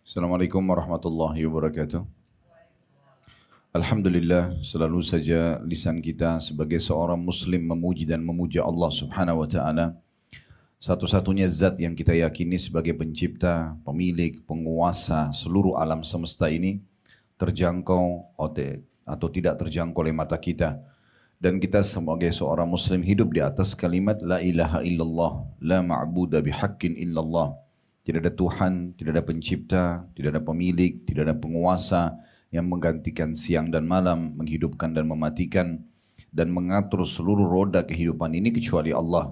Assalamualaikum warahmatullahi wabarakatuh. Alhamdulillah, selalu saja lisan kita sebagai seorang muslim memuji dan memuja Allah subhanahu wa ta'ala. Satu-satunya zat yang kita yakini sebagai pencipta, pemilik, penguasa seluruh alam semesta ini terjangkau atau tidak terjangkau oleh mata kita. Dan kita sebagai seorang muslim hidup di atas kalimat La ilaha illallah, la ma'buda bihaqqin illallah. Tidak ada Tuhan, tidak ada pencipta, tidak ada pemilik, tidak ada penguasa yang menggantikan siang dan malam, menghidupkan dan mematikan, dan mengatur seluruh roda kehidupan ini kecuali Allah.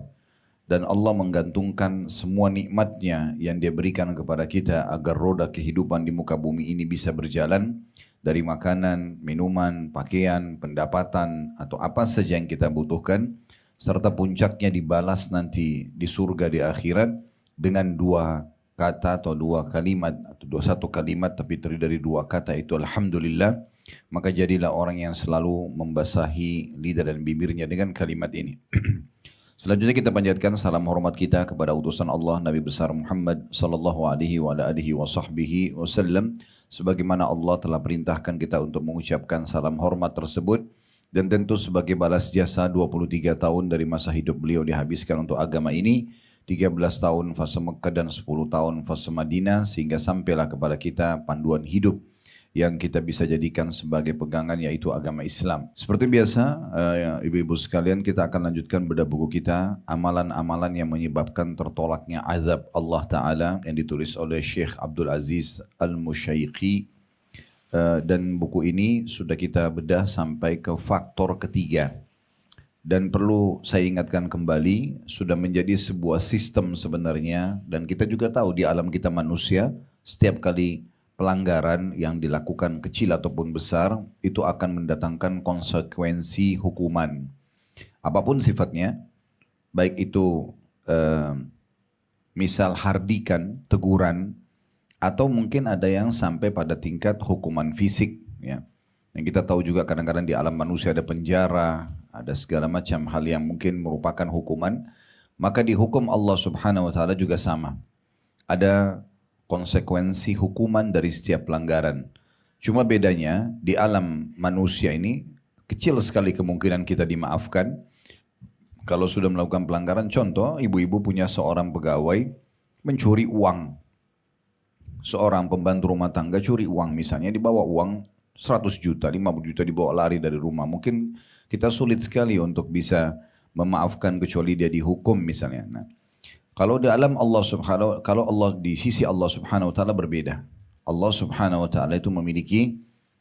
Dan Allah menggantungkan semua nikmatnya yang dia berikan kepada kita agar roda kehidupan di muka bumi ini bisa berjalan, dari makanan, minuman, pakaian, pendapatan, atau apa saja yang kita butuhkan, serta puncaknya dibalas nanti di surga di akhirat dengan dua kata atau dua kalimat atau satu kalimat tapi terdiri dari dua kata, itu alhamdulillah. Maka jadilah orang yang selalu membasahi lidah dan bibirnya dengan kalimat ini. Selanjutnya kita panjatkan salam hormat kita kepada utusan Allah Nabi besar Muhammad sallallahu alaihi wa alihi wasallam, sebagaimana Allah telah perintahkan kita untuk mengucapkan salam hormat tersebut. Dan tentu sebagai balas jasa 23 tahun dari masa hidup beliau dihabiskan untuk agama ini, 13 tahun fase Mekah dan 10 tahun fase Madinah, sehingga sampailah kepada kita panduan hidup yang kita bisa jadikan sebagai pegangan, yaitu agama Islam. Seperti biasa, ibu-ibu sekalian, kita akan lanjutkan bedah buku kita, amalan-amalan yang menyebabkan tertolaknya azab Allah Ta'ala, yang ditulis oleh Syekh Abdul Aziz Al-Musyaiqi. Dan buku ini sudah kita bedah sampai ke faktor ketiga. Dan perlu saya ingatkan kembali, sudah menjadi sebuah sistem sebenarnya. Dan kita juga tahu di alam kita manusia, setiap kali pelanggaran yang dilakukan kecil ataupun besar, itu akan mendatangkan konsekuensi hukuman. Apapun sifatnya, baik itu misal hardikan, teguran, atau mungkin ada yang sampai pada tingkat hukuman fisik. Ya. Yang kita tahu juga kadang-kadang di alam manusia ada penjara, ada segala macam hal yang mungkin merupakan hukuman, maka dihukum Allah subhanahu wa ta'ala juga sama. Ada konsekuensi hukuman dari setiap pelanggaran. Cuma bedanya di alam manusia ini kecil sekali kemungkinan kita dimaafkan. Kalau sudah melakukan pelanggaran, contoh ibu-ibu punya seorang pegawai mencuri uang. Seorang pembantu rumah tangga curi uang misalnya, dibawa uang 100 juta, 50 juta dibawa lari dari rumah. Mungkin kita sulit sekali untuk bisa memaafkan kecuali dia dihukum misalnya. Nah, kalau di alam Allah subhanahu, kalau Allah di sisi Allah subhanahu wa ta'ala berbeda. Allah subhanahu wa ta'ala itu memiliki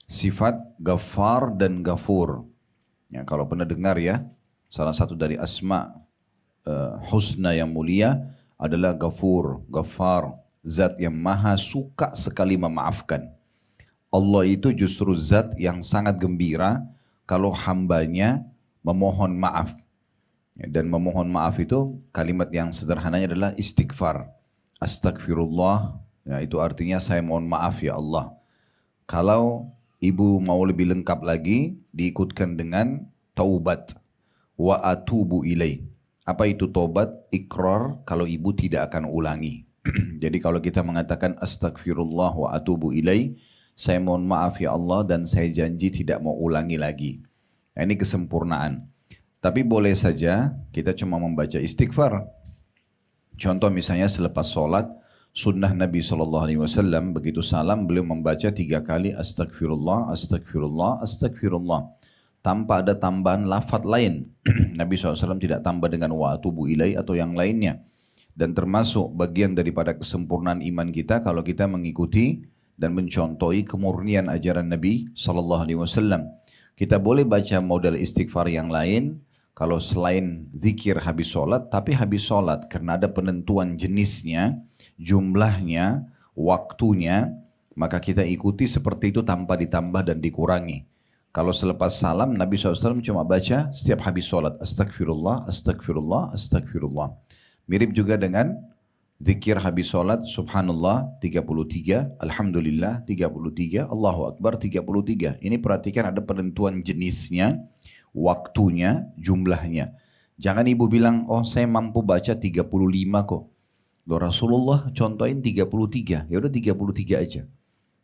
sifat Ghaffar dan Ghafur. Ya, kalau pernah dengar ya, salah satu dari asma husna yang mulia adalah Ghafur, Ghaffar, zat yang maha suka sekali memaafkan. Allah itu justru zat yang sangat gembira kalau hambanya memohon maaf. Dan memohon maaf itu kalimat yang sederhananya adalah istighfar. Astagfirullah, ya, itu artinya saya mohon maaf ya Allah. Kalau ibu mau lebih lengkap lagi, diikutkan dengan taubat. Wa atubu ilaih. Apa itu taubat? Ikrar kalau ibu tidak akan ulangi. Jadi kalau kita mengatakan astagfirullah wa atubu ilaih, saya mohon maaf ya Allah dan saya janji tidak mau ulangi lagi. Nah, ini kesempurnaan. Tapi boleh saja kita cuma membaca istighfar. Contoh misalnya selepas sholat, sunnah Nabi SAW, begitu salam beliau membaca 3 kali astagfirullah, astagfirullah, astagfirullah. Tanpa ada tambahan lafaz lain. Nabi SAW tidak tambah dengan wa atubu ilaih atau yang lainnya. Dan termasuk bagian daripada kesempurnaan iman kita kalau kita mengikuti dan mencontohi kemurnian ajaran Nabi SAW. Kita boleh baca model istighfar yang lain kalau selain zikir habis sholat, tapi habis sholat karena ada penentuan jenisnya, jumlahnya, waktunya, maka kita ikuti seperti itu tanpa ditambah dan dikurangi. Kalau selepas salam Nabi SAW cuma baca setiap habis sholat astagfirullah, astagfirullah, astagfirullah. Mirip juga dengan zikir habis sholat, subhanallah 33, alhamdulillah 33, Allahu Akbar 33. Ini perhatikan ada penentuan jenisnya, waktunya, jumlahnya. Jangan ibu bilang, oh saya mampu baca 35 kok. Loh Rasulullah contohin 33, ya udah 33 aja.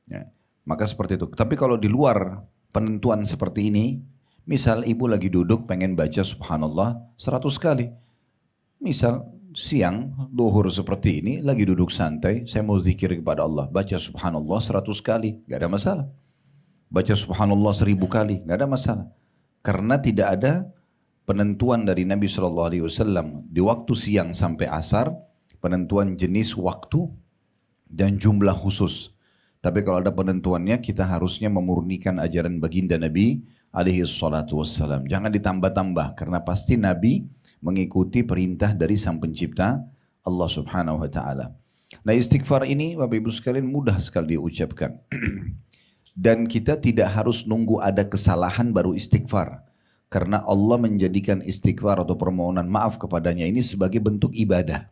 Ya. Maka seperti itu. Tapi kalau di luar penentuan seperti ini, misal ibu lagi duduk pengen baca subhanallah 100 kali. Misal siang, duhur seperti ini, lagi duduk santai, saya mau zikir kepada Allah. Baca subhanallah 100 kali, gak ada masalah. Baca subhanallah 1000 kali, gak ada masalah. Karena tidak ada penentuan dari Nabi SAW di waktu siang sampai asar, penentuan jenis waktu dan jumlah khusus. Tapi kalau ada penentuannya, kita harusnya memurnikan ajaran baginda Nabi alaihi salatu wassalam. Jangan ditambah-tambah, karena pasti Nabi mengikuti perintah dari Sang Pencipta Allah Subhanahu wa taala. Nah, istighfar ini Bapak Ibu sekalian mudah sekali diucapkan. Dan kita tidak harus nunggu ada kesalahan baru istighfar. Karena Allah menjadikan istighfar atau permohonan maaf kepadanya ini sebagai bentuk ibadah.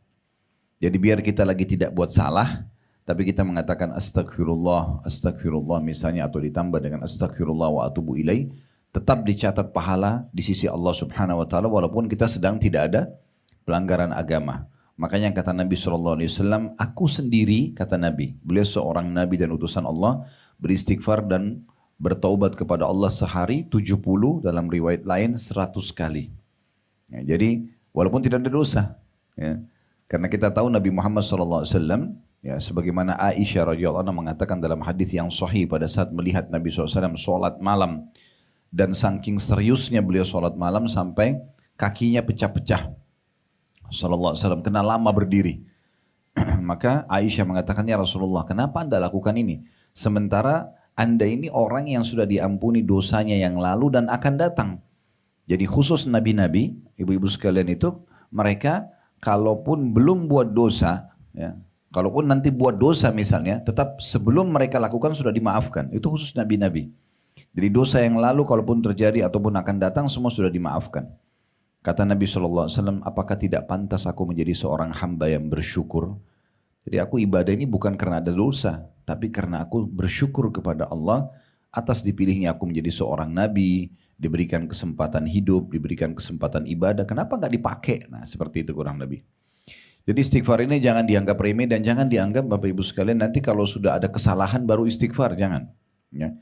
Jadi biar kita lagi tidak buat salah, tapi kita mengatakan astagfirullah, astagfirullah misalnya, atau ditambah dengan astagfirullah wa atubu ilaih, tetap dicatat pahala di sisi Allah Subhanahu wa taala walaupun kita sedang tidak ada pelanggaran agama. Makanya kata Nabi SAW, aku sendiri, kata Nabi, beliau seorang Nabi dan utusan Allah, beristighfar dan bertaubat kepada Allah sehari 70, dalam riwayat lain 100 kali. Ya, jadi walaupun tidak ada dosa, ya, karena kita tahu Nabi Muhammad SAW, ya, sebagaimana Aisyah radhiyallahu anha mengatakan dalam hadis yang sahih pada saat melihat Nabi SAW sholat malam, dan saking seriusnya beliau sholat malam sampai kakinya pecah-pecah. Sallallahu alaihi wasallam kena lama berdiri. Maka Aisyah mengatakan, ya Rasulullah, kenapa Anda lakukan ini? Sementara Anda ini orang yang sudah diampuni dosanya yang lalu dan akan datang. Jadi khusus nabi-nabi, ibu-ibu sekalian itu, mereka kalaupun belum buat dosa, ya, kalaupun nanti buat dosa misalnya, tetap sebelum mereka lakukan sudah dimaafkan. Itu khusus nabi-nabi. Jadi dosa yang lalu kalaupun terjadi ataupun akan datang semua sudah dimaafkan. Kata Nabi SAW, apakah tidak pantas aku menjadi seorang hamba yang bersyukur? Jadi aku ibadah ini bukan karena ada dosa, tapi karena aku bersyukur kepada Allah atas dipilihnya aku menjadi seorang nabi, diberikan kesempatan hidup, diberikan kesempatan ibadah. Kenapa nggak dipakai? Nah, seperti itu kurang lebih. Jadi istighfar ini jangan dianggap remeh dan jangan dianggap Bapak Ibu sekalian nanti kalau sudah ada kesalahan baru istighfar, jangan. Ya.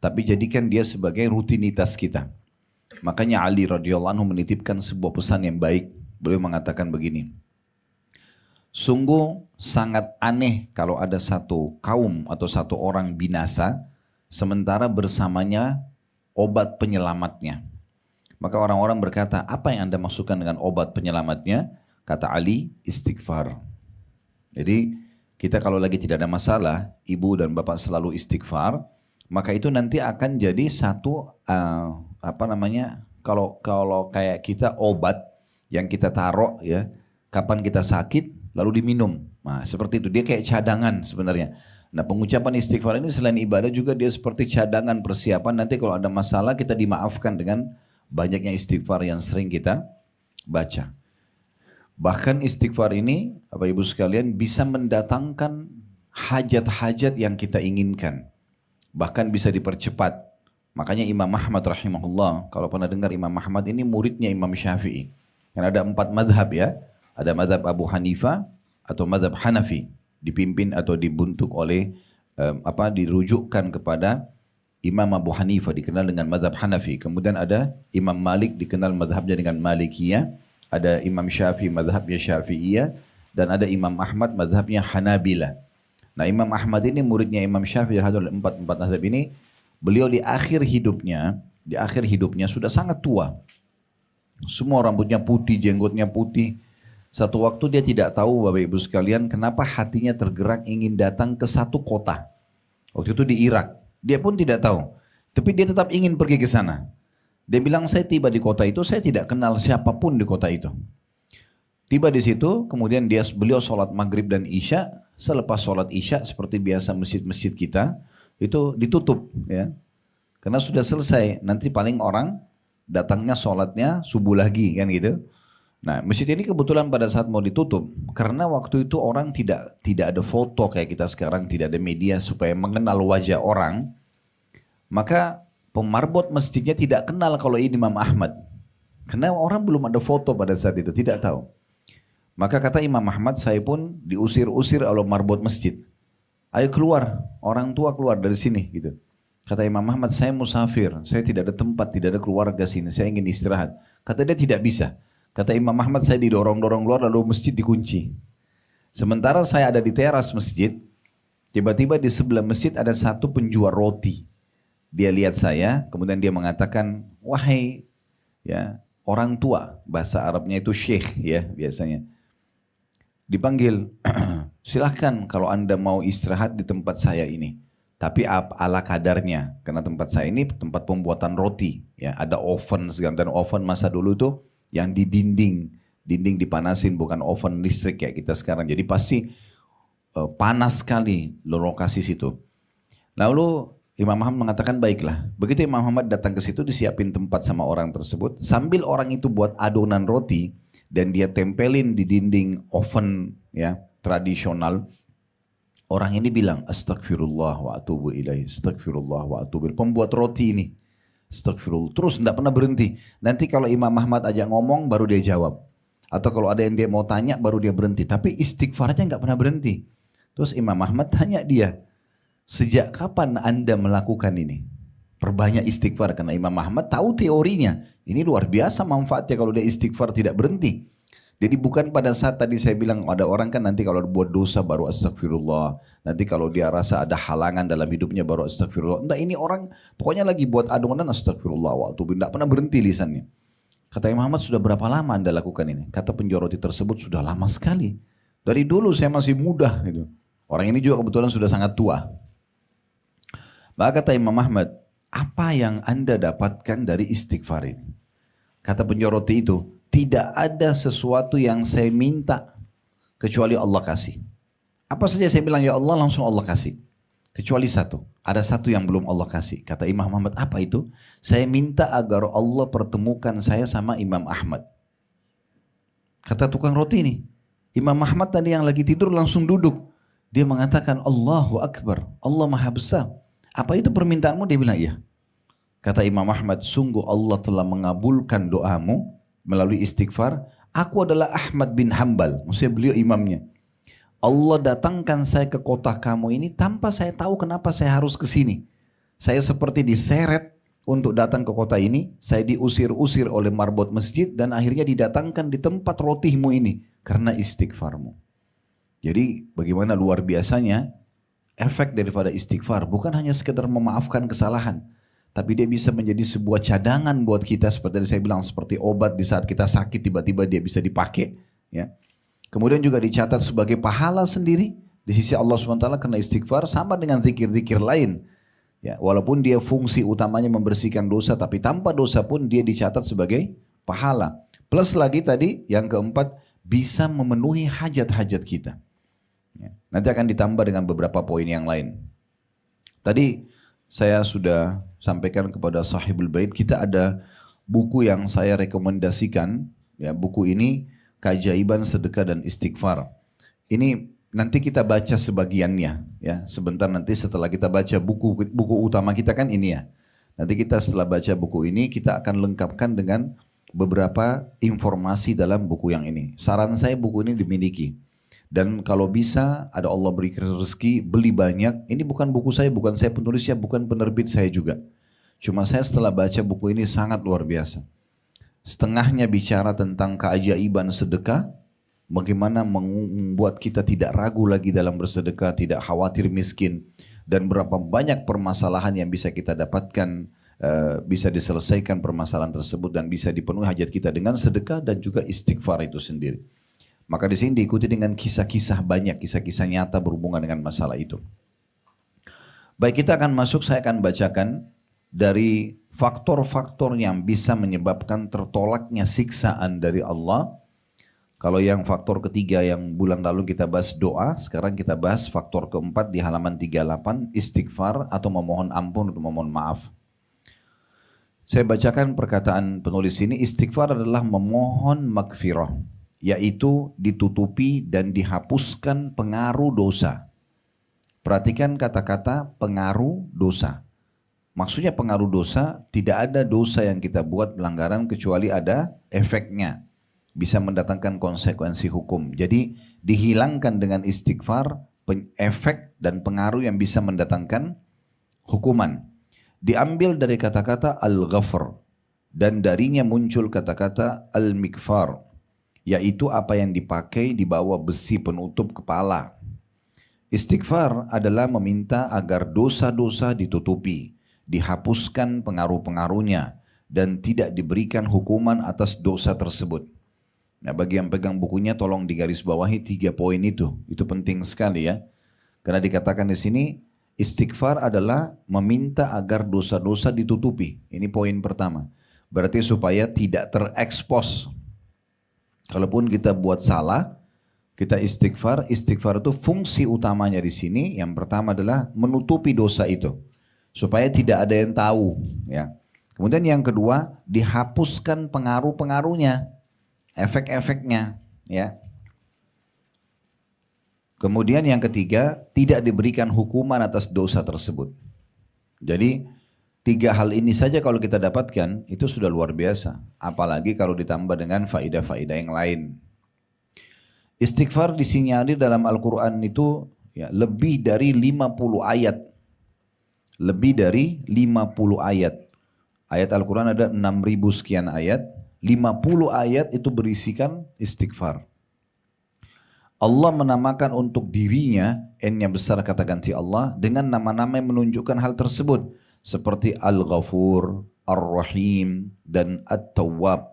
Tapi jadikan dia sebagai rutinitas kita. Makanya Ali radhiyallahu anhu menitipkan sebuah pesan yang baik. Beliau mengatakan begini, sungguh sangat aneh kalau ada satu kaum atau satu orang binasa, sementara bersamanya obat penyelamatnya. Maka orang-orang berkata, apa yang Anda maksudkan dengan obat penyelamatnya? Kata Ali, istighfar. Jadi kita kalau lagi tidak ada masalah, ibu dan bapak selalu istighfar, maka itu nanti akan jadi satu kalau kayak kita obat yang kita taruh ya, kapan kita sakit lalu diminum. Nah, seperti itu, dia kayak cadangan sebenarnya. Nah, pengucapan istighfar ini selain ibadah juga dia seperti cadangan persiapan nanti kalau ada masalah kita dimaafkan dengan banyaknya istighfar yang sering kita baca. Bahkan istighfar ini, Bapak Ibu sekalian, bisa mendatangkan hajat-hajat yang kita inginkan. Bahkan bisa dipercepat. Makanya Imam Ahmad rahimahullah, kalau pernah dengar Imam Ahmad ini muridnya Imam Syafi'i. Karena ada 4 madhab ya. Ada madhab Abu Hanifah atau madhab Hanafi. Dipimpin atau dibentuk oleh, dirujukkan kepada Imam Abu Hanifah, dikenal dengan madhab Hanafi. Kemudian ada Imam Malik, dikenal madhabnya dengan Malikiyah. Ada Imam Syafi'i, madhabnya Syafi'iyah. Dan ada Imam Ahmad, madhabnya Hanabilah. Nah, Imam Ahmad ini muridnya Imam Syafi'i, dari 4 mazhab ini, beliau di akhir hidupnya sudah sangat tua. Semua rambutnya putih, jenggotnya putih. Satu waktu dia tidak tahu Bapak Ibu sekalian kenapa hatinya tergerak ingin datang ke satu kota. Waktu itu di Irak. Dia pun tidak tahu. Tapi dia tetap ingin pergi ke sana. Dia bilang, saya tiba di kota itu, saya tidak kenal siapapun di kota itu. Tiba di situ, kemudian beliau sholat maghrib dan isya. Selepas sholat isya seperti biasa masjid-masjid kita itu ditutup ya, karena sudah selesai. Nanti paling orang datangnya sholatnya subuh lagi kan gitu. Nah, masjid ini kebetulan pada saat mau ditutup karena waktu itu orang tidak ada foto kayak kita sekarang, tidak ada media supaya mengenal wajah orang. Maka pemarbot masjidnya tidak kenal kalau ini Imam Ahmad, karena orang belum ada foto pada saat itu, tidak tahu. Maka kata Imam Ahmad, saya pun diusir-usir oleh marbot masjid. Ayo keluar, orang tua keluar dari sini gitu. Kata Imam Ahmad, saya musafir, saya tidak ada tempat, tidak ada keluarga sini, saya ingin istirahat. Kata dia tidak bisa. Kata Imam Ahmad, saya didorong-dorong keluar lalu masjid dikunci. Sementara saya ada di teras masjid, tiba-tiba di sebelah masjid ada satu penjual roti. Dia lihat saya, kemudian dia mengatakan, wahai ya orang tua, bahasa Arabnya itu syekh ya biasanya. Dipanggil, silahkan kalau anda mau istirahat di tempat saya ini. Tapi ala kadarnya, karena tempat saya ini tempat pembuatan roti. Ya, ada oven segala, dan oven masa dulu tuh yang di dinding. Dinding dipanasin, bukan oven listrik kayak kita sekarang. Jadi pasti panas sekali lokasi situ. Lalu Imam Ahmad mengatakan baiklah. Begitu Imam Ahmad datang ke situ, disiapin tempat sama orang tersebut. Sambil orang itu buat adonan roti, dan dia tempelin di dinding oven ya tradisional. Orang ini bilang astagfirullah wa atubu ilaih, astagfirullah wa atubu ilaih. Pembuat roti ini astagfirullah terus tidak pernah berhenti. Nanti kalau Imam Ahmad ajak ngomong baru dia jawab, atau kalau ada yang dia mau tanya baru dia berhenti. Tapi istighfarnya nggak pernah berhenti. Terus Imam Ahmad tanya dia, sejak kapan anda melakukan ini? Perbanyak istighfar, karena Imam Ahmad tahu teorinya. Ini luar biasa manfaatnya kalau dia istighfar tidak berhenti. Jadi bukan pada saat tadi saya bilang ada orang kan nanti kalau buat dosa baru astagfirullah. Nanti kalau dia rasa ada halangan dalam hidupnya baru astagfirullah. Enggak, ini orang pokoknya lagi buat adonan astagfirullah waktu tidak pernah berhenti lisannya. Kata Imam Ahmad, sudah berapa lama anda lakukan ini? Kata penjual roti tersebut, sudah lama sekali. Dari dulu saya masih muda gitu. Orang ini juga kebetulan sudah sangat tua. Maka kata Imam Ahmad, apa yang anda dapatkan dari istighfar ini? Kata penjual roti itu, tidak ada sesuatu yang saya minta kecuali Allah kasih. Apa saja saya bilang ya Allah, langsung Allah kasih. Kecuali satu, ada satu yang belum Allah kasih. Kata Imam Ahmad, apa itu? Saya minta agar Allah pertemukan saya sama Imam Ahmad. Kata tukang roti ini, Imam Ahmad tadi yang lagi tidur langsung duduk. Dia mengatakan Allahu Akbar, Allah Maha Besar. Apa itu permintaanmu? Dia bilang iya. Kata Imam Ahmad, sungguh Allah telah mengabulkan doamu melalui istighfar. Aku adalah Ahmad bin Hanbal, maksudnya beliau imamnya. Allah datangkan saya ke kota kamu ini tanpa saya tahu kenapa saya harus ke sini. Saya seperti diseret untuk datang ke kota ini. Saya diusir-usir oleh marbot masjid dan akhirnya didatangkan di tempat rotimu ini karena istighfarmu. Jadi bagaimana luar biasanya efek daripada istighfar. Bukan hanya sekedar memaafkan kesalahan, tapi dia bisa menjadi sebuah cadangan buat kita, seperti yang saya bilang, seperti obat di saat kita sakit tiba-tiba dia bisa dipakai. Ya. Kemudian juga dicatat sebagai pahala sendiri di sisi Allah SWT karena istighfar, sama dengan zikir-zikir lain. Ya, walaupun dia fungsi utamanya membersihkan dosa, tapi tanpa dosa pun dia dicatat sebagai pahala. Plus lagi tadi yang keempat, bisa memenuhi hajat-hajat kita. Ya. Nanti akan ditambah dengan beberapa poin yang lain. Tadi saya sudah sampaikan kepada Sahibul Bait, kita ada buku yang saya rekomendasikan. Ya, buku ini Keajaiban Sedekah dan Istighfar. Ini nanti kita baca sebagiannya. Ya, sebentar nanti setelah kita baca buku utama kita kan ini ya. Nanti kita setelah baca buku ini kita akan lengkapkan dengan beberapa informasi dalam buku yang ini. Saran saya buku ini dimiliki. Dan kalau bisa ada Allah beri rezeki beli banyak. Ini bukan buku saya, bukan saya penulisnya, bukan penerbit saya juga. Cuma saya setelah baca buku ini sangat luar biasa. Setengahnya bicara tentang keajaiban sedekah, bagaimana membuat kita tidak ragu lagi dalam bersedekah, tidak khawatir miskin, dan berapa banyak permasalahan yang bisa kita dapatkan, bisa diselesaikan permasalahan tersebut dan bisa dipenuhi hajat kita dengan sedekah dan juga istighfar itu sendiri. Maka di sini diikuti dengan kisah-kisah banyak, kisah-kisah nyata berhubungan dengan masalah itu. Baik, kita akan masuk, saya akan bacakan dari faktor-faktor yang bisa menyebabkan tertolaknya siksaan dari Allah. Kalau yang faktor ketiga yang bulan lalu kita bahas doa, sekarang kita bahas faktor keempat di halaman 38, istighfar atau memohon ampun atau memohon maaf. Saya bacakan perkataan penulis ini, istighfar adalah memohon magfirah, yaitu ditutupi dan dihapuskan pengaruh dosa. Perhatikan kata-kata pengaruh dosa. Maksudnya pengaruh dosa, tidak ada dosa yang kita buat pelanggaran kecuali ada efeknya. bisa mendatangkan konsekuensi hukum. Jadi dihilangkan dengan istighfar efek dan pengaruh yang bisa mendatangkan hukuman. Diambil dari kata-kata al-ghafr dan darinya muncul kata-kata al-mikfar, yaitu apa yang dipakai di bawah besi penutup kepala. Istighfar adalah meminta agar dosa-dosa ditutupi, dihapuskan pengaruh-pengaruhnya, dan tidak diberikan hukuman atas dosa tersebut. Nah, bagi yang pegang bukunya tolong digarisbawahi 3 poin itu. Itu penting sekali ya. Karena dikatakan di sini istighfar adalah meminta agar dosa-dosa ditutupi. Ini poin pertama. Berarti supaya tidak terekspos. Kalaupun kita buat salah, kita istighfar. Istighfar itu fungsi utamanya di sini. Yang pertama adalah menutupi dosa itu, supaya tidak ada yang tahu. Ya. Kemudian yang kedua, dihapuskan pengaruh-pengaruhnya, efek-efeknya. Ya. Kemudian yang ketiga, tidak diberikan hukuman atas dosa tersebut. Jadi 3 hal ini saja kalau kita dapatkan, itu sudah luar biasa. Apalagi kalau ditambah dengan faidah-faidah yang lain. Istighfar disinyalir dalam Al-Quran itu ya, lebih dari 50 ayat. Lebih dari 50 ayat. Ayat Al-Quran ada 6.000 sekian ayat. 50 ayat itu berisikan istighfar. Allah menamakan untuk dirinya, N-nya besar kata ganti Allah, dengan nama-nama yang menunjukkan hal tersebut. Seperti Al-Ghafur, Ar-Rahim, dan At-Tawwab.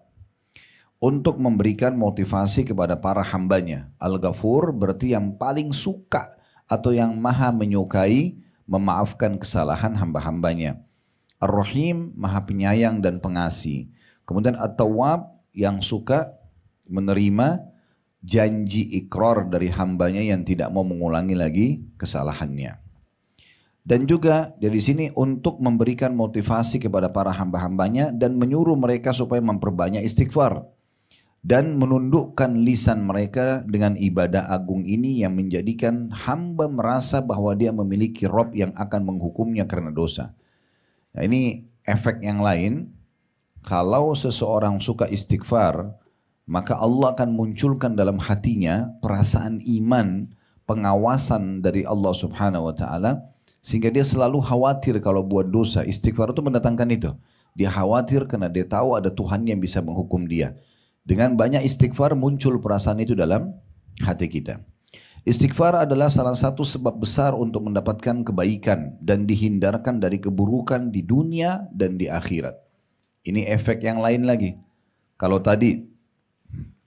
Untuk memberikan motivasi kepada para hambanya. Al-Ghafur berarti yang paling suka atau yang maha menyukai memaafkan kesalahan hamba-hambanya. Ar-Rahim maha penyayang dan pengasih. Kemudian At-Tawwab yang suka menerima janji ikrar dari hambanya yang tidak mau mengulangi lagi kesalahannya. Dan juga dari sini untuk memberikan motivasi kepada para hamba-hambanya dan menyuruh mereka supaya memperbanyak istighfar. Dan menundukkan lisan mereka dengan ibadah agung ini yang menjadikan hamba merasa bahwa dia memiliki Rob yang akan menghukumnya karena dosa. Nah, ini efek yang lain. Kalau seseorang suka istighfar, maka Allah akan munculkan dalam hatinya perasaan iman, pengawasan dari Allah Subhanahu wa taala, sehingga dia selalu khawatir kalau buat dosa. Istighfar itu mendatangkan itu. Dia khawatir karena dia tahu ada Tuhan yang bisa menghukum dia. Dengan banyak istighfar muncul perasaan itu dalam hati kita. Istighfar adalah salah satu sebab besar untuk mendapatkan kebaikan dan dihindarkan dari keburukan di dunia dan di akhirat. Ini efek yang lain lagi. Kalau tadi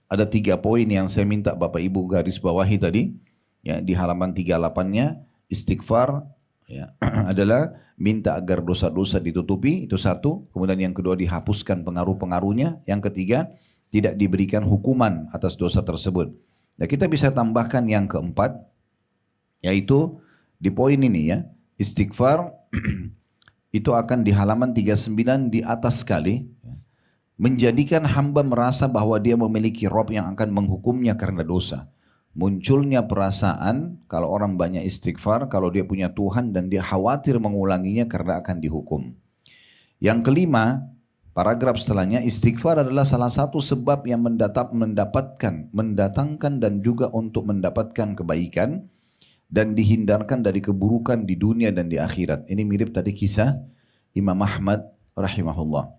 ada 3 poin yang saya minta Bapak Ibu garis bawahi tadi, ya, di halaman 38-nya, istighfar ya, adalah minta agar dosa-dosa ditutupi, itu satu. Kemudian yang kedua dihapuskan pengaruh-pengaruhnya. Yang ketiga, tidak diberikan hukuman atas dosa tersebut. Nah, kita bisa tambahkan yang keempat, yaitu di poin ini ya, istighfar itu akan di halaman 39 di atas sekali, menjadikan hamba merasa bahwa dia memiliki Rob yang akan menghukumnya karena dosa. Munculnya perasaan kalau orang banyak istighfar, kalau dia punya Tuhan dan dia khawatir mengulanginya karena akan dihukum. Yang kelima, paragraf setelahnya, istighfar adalah salah satu sebab yang mendatangkan dan juga untuk mendapatkan kebaikan dan dihindarkan dari keburukan di dunia dan di akhirat. Ini mirip tadi kisah Imam Ahmad rahimahullah.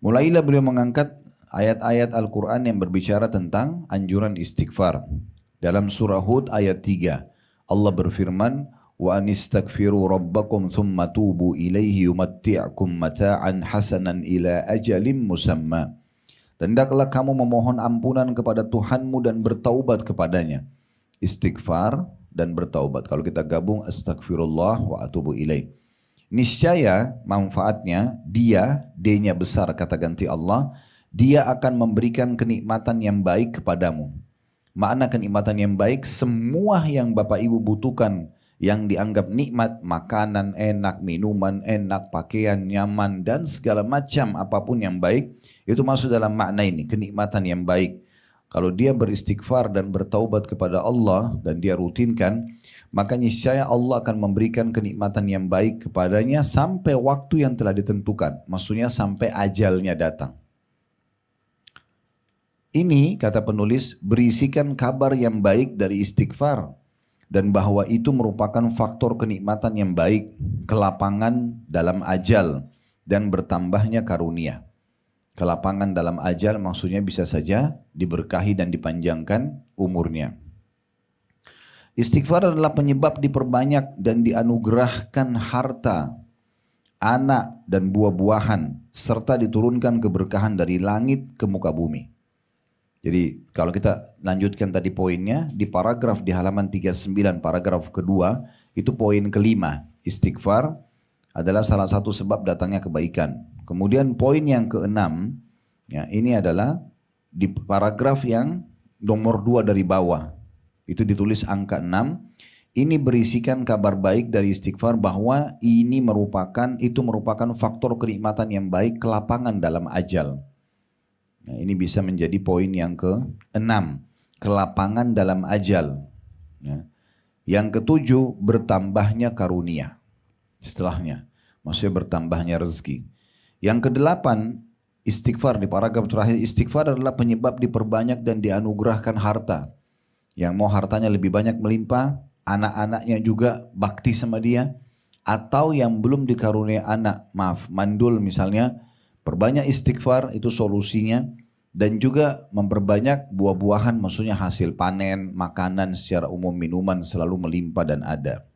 Mulailah beliau mengangkat ayat-ayat Al-Quran yang berbicara tentang anjuran istighfar. Dalam surah Hud ayat 3, Allah berfirman, wa anistaghfiru rabbakum thumma tubu ilaihi yumatti'akum mata'an hasanan ila ajalin musamma. Hendaklah kamu memohon ampunan kepada Tuhanmu dan bertaubat kepadanya. Istighfar dan bertaubat. Kalau kita gabung astagfirullah wa atubu ilaih. Niscaya manfaatnya dia, D-nya besar kata ganti Allah, dia akan memberikan kenikmatan yang baik kepadamu. Makna kenikmatan yang baik, semua yang Bapak Ibu butuhkan yang dianggap nikmat, makanan enak, minuman enak, pakaian nyaman, dan segala macam apapun yang baik, itu masuk dalam makna ini, kenikmatan yang baik. Kalau dia beristighfar dan bertaubat kepada Allah dan dia rutinkan, maka niscaya Allah akan memberikan kenikmatan yang baik kepadanya sampai waktu yang telah ditentukan. Maksudnya sampai ajalnya datang. Ini kata penulis berisikan kabar yang baik dari istighfar dan bahwa itu merupakan faktor kenikmatan yang baik, kelapangan dalam ajal dan bertambahnya karunia. Kelapangan dalam ajal maksudnya bisa saja diberkahi dan dipanjangkan umurnya. Istighfar adalah penyebab diperbanyak dan dianugerahkan harta, anak dan buah-buahan serta diturunkan keberkahan dari langit ke muka bumi. Jadi kalau kita lanjutkan tadi poinnya di paragraf di halaman 39 paragraf kedua itu poin kelima, istighfar adalah salah satu sebab datangnya kebaikan. Kemudian poin yang keenam ya, ini adalah di paragraf yang nomor 2 dari bawah. Itu ditulis angka 6. Ini berisikan kabar baik dari istighfar bahwa itu merupakan faktor kenikmatan yang baik, kelapangan dalam ajal. Nah, ini bisa menjadi poin yang ke-6, kelapangan dalam ajal. Ya. Yang ke-7, bertambahnya karunia. Setelahnya, maksudnya bertambahnya rezeki. Yang ke-8, istighfar di paragraf terakhir, istighfar adalah penyebab diperbanyak dan dianugerahkan harta. Yang mau hartanya lebih banyak melimpah, anak-anaknya juga bakti sama dia, atau yang belum dikaruniai anak, mandul misalnya, perbanyak istighfar itu solusinya, dan juga memperbanyak buah-buahan maksudnya hasil panen, makanan secara umum, minuman selalu melimpah dan ada.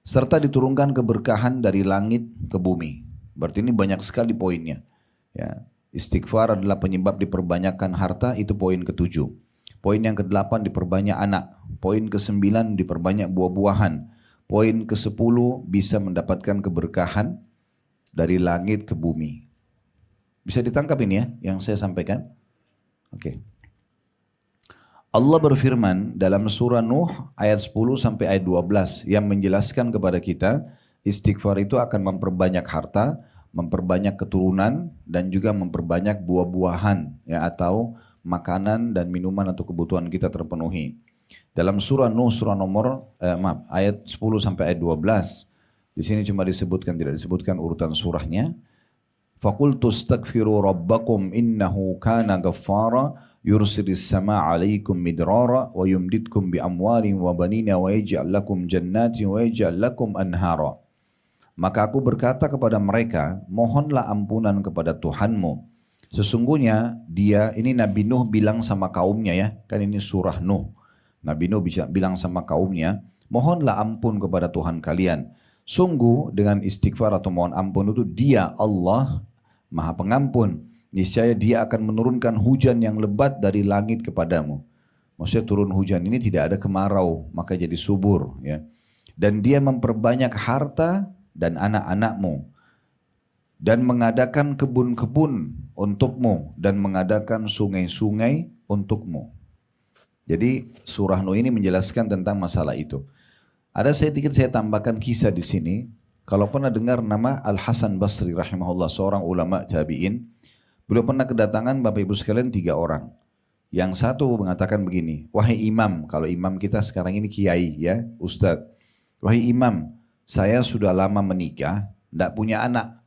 Serta diturunkan keberkahan dari langit ke bumi. Berarti ini banyak sekali poinnya. Ya, istighfar adalah penyebab diperbanyakkan harta, itu poin ke-7. Poin yang ke-8 diperbanyak anak. Poin ke-9 diperbanyak buah-buahan. Poin ke-10 bisa mendapatkan keberkahan dari langit ke bumi. Bisa ditangkap ini ya yang saya sampaikan? Oke. Allah berfirman dalam surah Nuh ayat 10 sampai ayat 12 yang menjelaskan kepada kita istighfar itu akan memperbanyak harta, memperbanyak keturunan dan juga memperbanyak buah-buahan ya atau makanan dan minuman atau kebutuhan kita terpenuhi. Dalam surah Nuh surah ayat 10 sampai ayat 12 di sini cuma disebutkan, tidak disebutkan urutan surahnya. Faqultu astaghfiru rabbakum innahu kana ghaffara yursilis samaa 'alaikum midrara wa yumdidkum bi amwalin wa banina wa yaj'al lakum jannatin wa yaj'al lakum anhara. Maka aku berkata kepada mereka, mohonlah ampunan kepada Tuhanmu. Sesungguhnya dia, ini Nabi Nuh bilang sama kaumnya ya, kan ini surah Nuh. Nabi Nuh bilang sama kaumnya, mohonlah ampun kepada Tuhan kalian. Sungguh dengan istighfar atau mohon ampun itu dia Allah Maha Pengampun. Niscaya dia akan menurunkan hujan yang lebat dari langit kepadamu. Maksudnya turun hujan ini tidak ada kemarau, maka jadi subur. Ya. Dan dia memperbanyak harta dan anak-anakmu. Dan mengadakan kebun-kebun untukmu. Dan mengadakan sungai-sungai untukmu. Jadi surah Nuh ini menjelaskan tentang masalah itu. Ada sedikit saya tambahkan kisah di sini. Kalau pernah dengar nama Al-Hasan Basri rahimahullah, seorang ulama tabi'in. Beliau pernah kedatangan Bapak Ibu sekalian 3 orang. Yang satu mengatakan begini, wahai imam, kalau imam kita sekarang ini kiai ya, ustadz. Wahai imam, saya sudah lama menikah, tidak punya anak.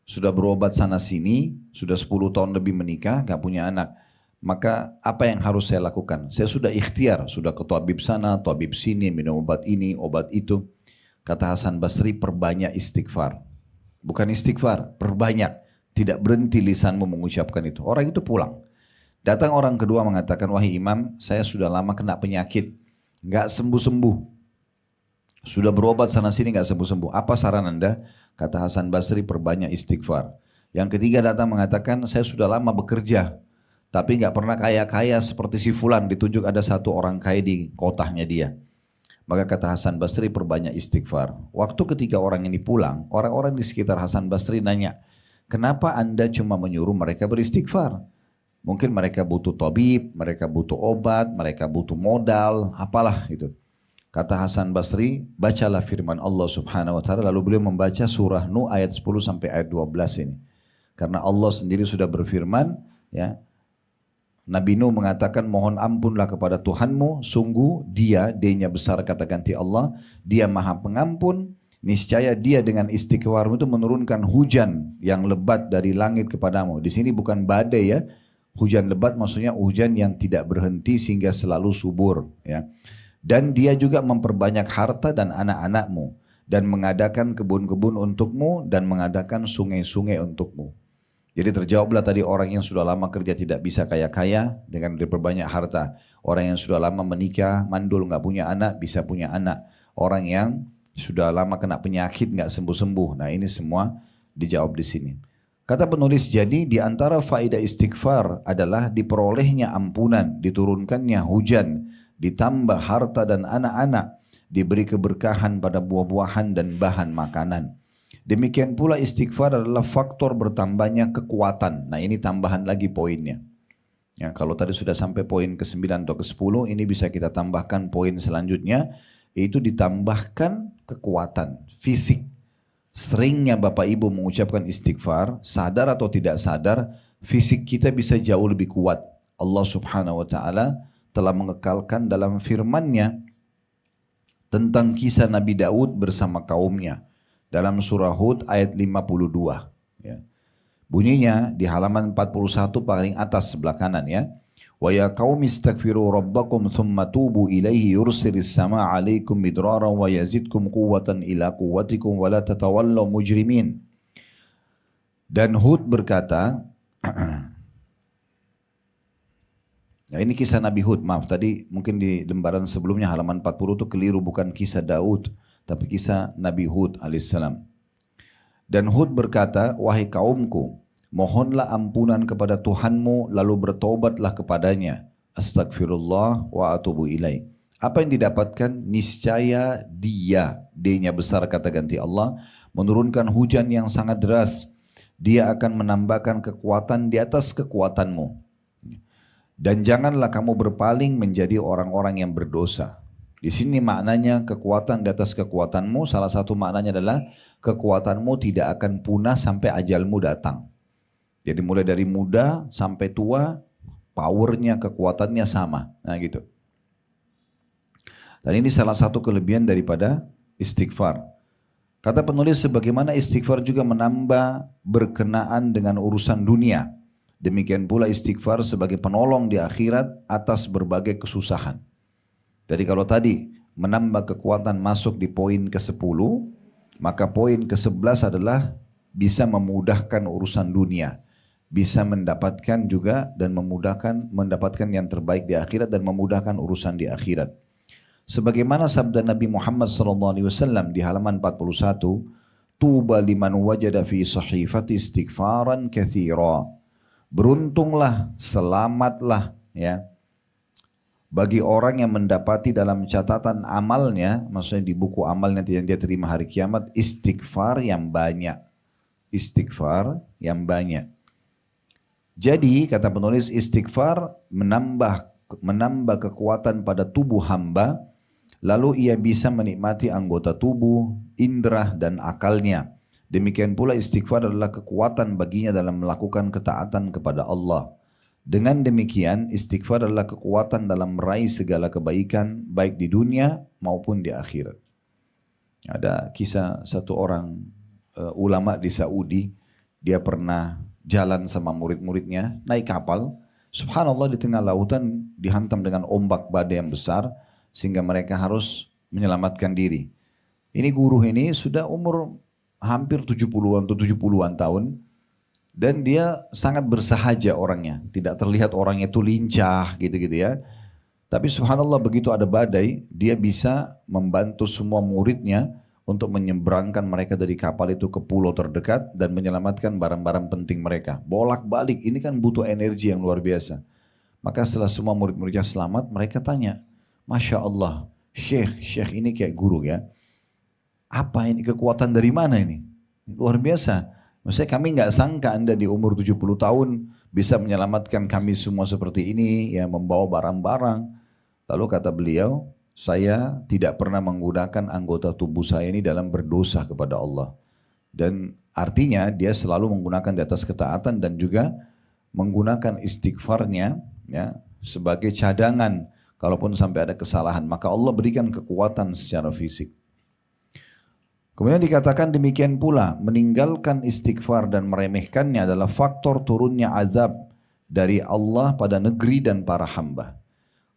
Sudah berobat sana sini, sudah 10 tahun lebih menikah, gak punya anak. Maka apa yang harus saya lakukan? Saya sudah ikhtiar, sudah ke tabib sana, tabib sini, minum obat ini, obat itu. Kata Hasan Basri, perbanyak istighfar. Bukan istighfar, perbanyak. Tidak berhenti lisanmu mengucapkan itu. Orang itu pulang. Datang orang kedua mengatakan, wahai imam, saya sudah lama kena penyakit. Gak sembuh-sembuh. Sudah berobat sana sini gak sembuh-sembuh. Apa saran anda? Kata Hasan Basri, perbanyak istighfar. Yang ketiga datang mengatakan, saya sudah lama bekerja. Tapi nggak pernah kaya-kaya seperti si Fulan, ditunjuk ada satu orang kaya di kotanya dia. Maka kata Hasan Basri, perbanyak istighfar. Waktu ketika orang ini pulang, orang-orang di sekitar Hasan Basri nanya, kenapa anda cuma menyuruh mereka beristighfar? Mungkin mereka butuh tabib, mereka butuh obat, mereka butuh modal, apalah itu. Kata Hasan Basri, bacalah firman Allah subhanahu wa ta'ala. Lalu beliau membaca surah Nuh ayat 10 sampai ayat 12 ini. Karena Allah sendiri sudah berfirman, ya, Nabi Nuh mengatakan mohon ampunlah kepada Tuhanmu, sungguh dia-nya besar kata ganti Allah, dia maha pengampun, niscaya dia dengan istighfarmu itu menurunkan hujan yang lebat dari langit kepadamu. Di sini bukan badai ya, Hujan lebat maksudnya hujan yang tidak berhenti sehingga selalu subur. Ya. Dan dia juga memperbanyak harta dan anak-anakmu. Dan mengadakan kebun-kebun untukmu dan mengadakan sungai-sungai untukmu. Jadi terjawablah tadi orang yang sudah lama kerja tidak bisa kaya-kaya dengan diperbanyak harta. Orang yang sudah lama menikah, mandul, nggak punya anak, bisa punya anak. Orang yang sudah lama kena penyakit, nggak sembuh-sembuh. Nah ini semua dijawab di sini. Kata penulis, jadi di antara faedah istighfar adalah diperolehnya ampunan, diturunkannya hujan, ditambah harta dan anak-anak, diberi keberkahan pada buah-buahan dan bahan makanan. Demikian pula istighfar adalah faktor bertambahnya kekuatan. Nah ini tambahan lagi poinnya. Ya, kalau tadi sudah sampai poin ke-9 atau ke-10, ini bisa kita tambahkan poin selanjutnya, yaitu ditambahkan kekuatan fisik. Seringnya Bapak Ibu mengucapkan istighfar, sadar atau tidak sadar, fisik kita bisa jauh lebih kuat. Allah Subhanahu wa taala telah mengekalkan dalam firman-Nya tentang kisah Nabi Daud bersama kaumnya dalam surah Hud ayat 52. Ya. Bunyinya di halaman 41 paling atas sebelah kanan ya. Wa ya qaumi istaghfiru rabbakum thumma tubu ilaihi yursilis samaa 'alaikum midraran wa yazidkum quwwatan ila quwwatikum wa la tatawallaw mujrimin. Dan Hud berkata, nah ini kisah Nabi Hud, maaf tadi mungkin di lembaran sebelumnya halaman 40 itu keliru, bukan kisah Daud tapi kisah Nabi Hud alaihissalam. Dan Hud berkata, wahai kaumku, mohonlah ampunan kepada Tuhanmu lalu bertobatlah kepadanya. Astagfirullah wa atubu ilaih. Apa yang didapatkan? Niscaya dia, D-nya besar kata ganti Allah, menurunkan hujan yang sangat deras. Dia akan menambahkan kekuatan di atas kekuatanmu. Dan janganlah kamu berpaling menjadi orang-orang yang berdosa. Di sini maknanya kekuatan di atas kekuatanmu, salah satu maknanya adalah kekuatanmu tidak akan punah sampai ajalmu datang. Jadi mulai dari muda sampai tua, powernya, kekuatannya sama. Nah gitu. Dan ini salah satu kelebihan daripada istighfar. Kata penulis, sebagaimana istighfar juga menambah berkenaan dengan urusan dunia. Demikian pula istighfar sebagai penolong di akhirat atas berbagai kesusahan. Jadi kalau tadi menambah kekuatan masuk di poin ke-10, maka poin ke-11 adalah bisa memudahkan urusan dunia. Bisa mendapatkan juga dan mendapatkan yang terbaik di akhirat dan memudahkan urusan di akhirat. Sebagaimana sabda Nabi Muhammad SAW di halaman 41, Tuba liman wajada fi sahifati istighfaran katsira. Beruntunglah, selamatlah ya bagi orang yang mendapati dalam catatan amalnya, maksudnya di buku amalnya yang dia terima hari kiamat, istighfar yang banyak. Istighfar yang banyak. Jadi kata penulis, istighfar menambah kekuatan pada tubuh hamba, lalu ia bisa menikmati anggota tubuh, indera dan akalnya. Demikian pula istighfar adalah kekuatan baginya dalam melakukan ketaatan kepada Allah. Dengan demikian istighfar adalah kekuatan dalam meraih segala kebaikan baik di dunia maupun di akhirat. Ada kisah satu orang ulama di Saudi, dia pernah jalan sama murid-muridnya, naik kapal, subhanallah di tengah lautan dihantam dengan ombak badai yang besar, sehingga mereka harus menyelamatkan diri. Ini guru ini sudah umur hampir 70-an atau 70-an tahun, dan dia sangat bersahaja orangnya, tidak terlihat orangnya itu lincah gitu-gitu ya. Tapi subhanallah begitu ada badai, dia bisa membantu semua muridnya untuk menyeberangkan mereka dari kapal itu ke pulau terdekat dan menyelamatkan barang-barang penting mereka. Bolak-balik, ini kan butuh energi yang luar biasa. Maka setelah semua murid-muridnya selamat, mereka tanya, Masya Allah, Syekh ini kayak guru ya. Apa ini, kekuatan dari mana ini? Luar biasa. Maksudnya kami nggak sangka Anda di umur 70 tahun bisa menyelamatkan kami semua seperti ini, ya membawa barang-barang. Lalu kata beliau, saya tidak pernah menggunakan anggota tubuh saya ini dalam berdosa kepada Allah. Dan artinya dia selalu menggunakan di atas ketaatan dan juga menggunakan istighfarnya ya, sebagai cadangan. Kalaupun sampai ada kesalahan, maka Allah berikan kekuatan secara fisik. Kemudian dikatakan demikian pula, meninggalkan istighfar dan meremehkannya adalah faktor turunnya azab dari Allah pada negeri dan para hamba.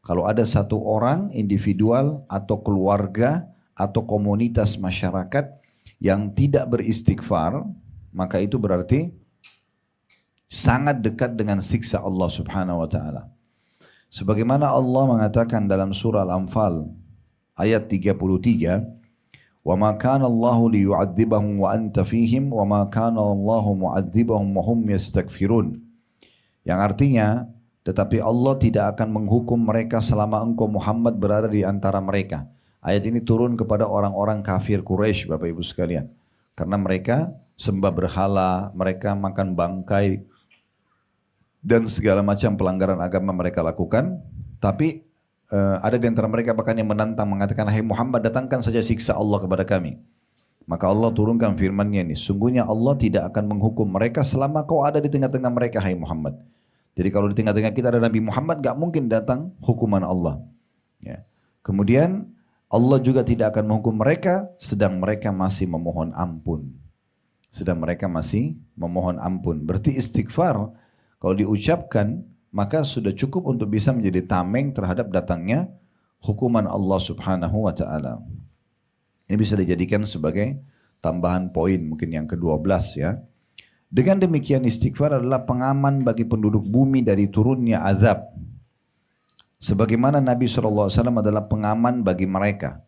Kalau ada satu orang, individual atau keluarga atau komunitas masyarakat yang tidak beristighfar, maka itu berarti sangat dekat dengan siksa Allah Subhanahu wa taala. Sebagaimana Allah mengatakan dalam surah Al-Anfal ayat 33, "Wa ma kana Allahu liyu'adzibahum wa anta fihim wa ma kana Allahu mu'adzibahum wa hum yastaghfirun." Yang artinya, tetapi Allah tidak akan menghukum mereka selama engkau Muhammad berada di antara mereka. Ayat ini turun kepada orang-orang kafir Quraisy, Bapak Ibu sekalian. Karena mereka sembah berhala, mereka makan bangkai, dan segala macam pelanggaran agama mereka lakukan. Tapi ada di antara mereka bahkan yang menantang, mengatakan, "Hai Muhammad, datangkan saja siksa Allah kepada kami." Maka Allah turunkan firman-Nya ini, "Sungguhnya Allah tidak akan menghukum mereka selama kau ada di tengah-tengah mereka, hai Muhammad." Jadi kalau di tengah-tengah kita ada Nabi Muhammad, gak mungkin datang hukuman Allah. Ya. Kemudian Allah juga tidak akan menghukum mereka sedang mereka masih memohon ampun. Sedang mereka masih memohon ampun. Berarti istighfar kalau diucapkan, maka sudah cukup untuk bisa menjadi tameng terhadap datangnya hukuman Allah Subhanahu wa taala. Ini bisa dijadikan sebagai tambahan poin mungkin yang ke-12 ya. Dengan demikian istighfar adalah pengaman bagi penduduk bumi dari turunnya azab. Sebagaimana Nabi SAW adalah pengaman bagi mereka.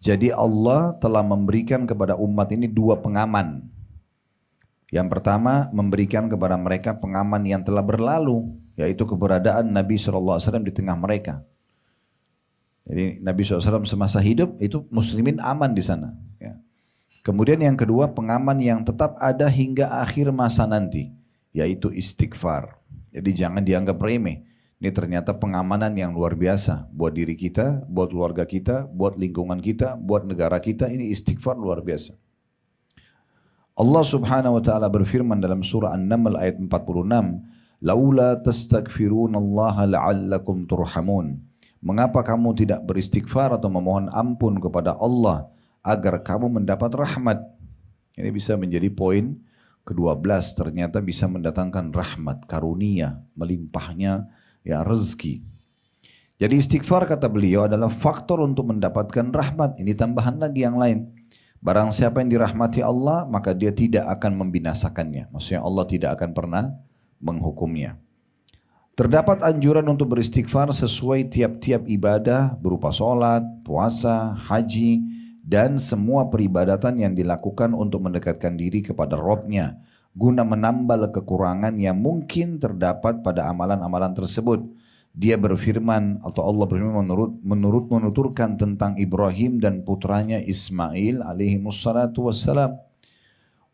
Jadi Allah telah memberikan kepada umat ini dua pengaman. Yang pertama memberikan kepada mereka pengaman yang telah berlalu, yaitu keberadaan Nabi SAW di tengah mereka. Jadi Nabi SAW semasa hidup itu muslimin aman di sana. Ya. Kemudian yang kedua pengaman yang tetap ada hingga akhir masa nanti, yaitu istighfar. Jadi jangan dianggap remeh. Ini ternyata pengamanan yang luar biasa buat diri kita, buat keluarga kita, buat lingkungan kita, buat negara kita. Ini istighfar luar biasa. Allah Subhanahu wa taala berfirman dalam surah An-Naml ayat 46, "Laula tastaghfirunallaha la'allakum turhamun." Mengapa kamu tidak beristighfar atau memohon ampun kepada Allah agar kamu mendapat rahmat? Ini bisa menjadi poin ke-12, ternyata bisa mendatangkan rahmat, karunia, melimpahnya ya rezeki. Jadi istighfar kata beliau adalah faktor untuk mendapatkan rahmat. Ini tambahan lagi yang lain. Barang siapa yang dirahmati Allah, maka dia tidak akan membinasakannya. Maksudnya Allah tidak akan pernah menghukumnya. Terdapat anjuran untuk beristighfar sesuai tiap-tiap ibadah berupa sholat, puasa, haji, dan semua peribadatan yang dilakukan untuk mendekatkan diri kepada Rabb-Nya, guna menambal kekurangan yang mungkin terdapat pada amalan-amalan tersebut. Dia berfirman atau Allah berfirman menuturkan tentang Ibrahim dan putranya Ismail alaihi wassalatu wassalam.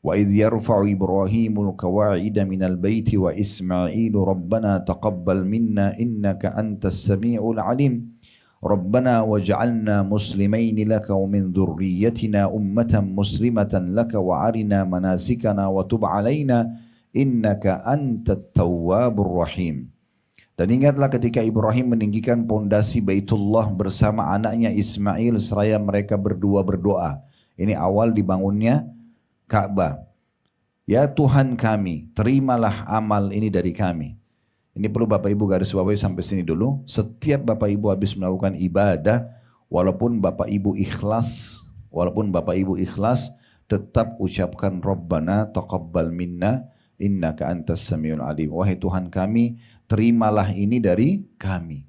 Wa idh yarfa'u Ibrahimul qawa'ida minal baiti wa Ismailu rabbana taqabbal minna innaka antas sami'ul alim. Rabbana waj'alna muslimaini laka wa min dhurriyyatina ummatan muslimatan laka wa arina manasikana wa tub alaina innaka antat tawwabur rahim. Dan ingatlah ketika Ibrahim meninggikan pondasi Baitullah bersama anaknya Ismail seraya mereka berdua berdoa. Ini awal dibangunnya Ka'bah. Ya Tuhan kami, terimalah amal ini dari kami. Ini perlu Bapak Ibu garis bawahi sampai sini dulu. Setiap Bapak Ibu habis melakukan ibadah, walaupun Bapak Ibu ikhlas, tetap ucapkan Rabbana taqabbal minna innaka antas samiul alim. Wahai Tuhan kami, terimalah ini dari kami.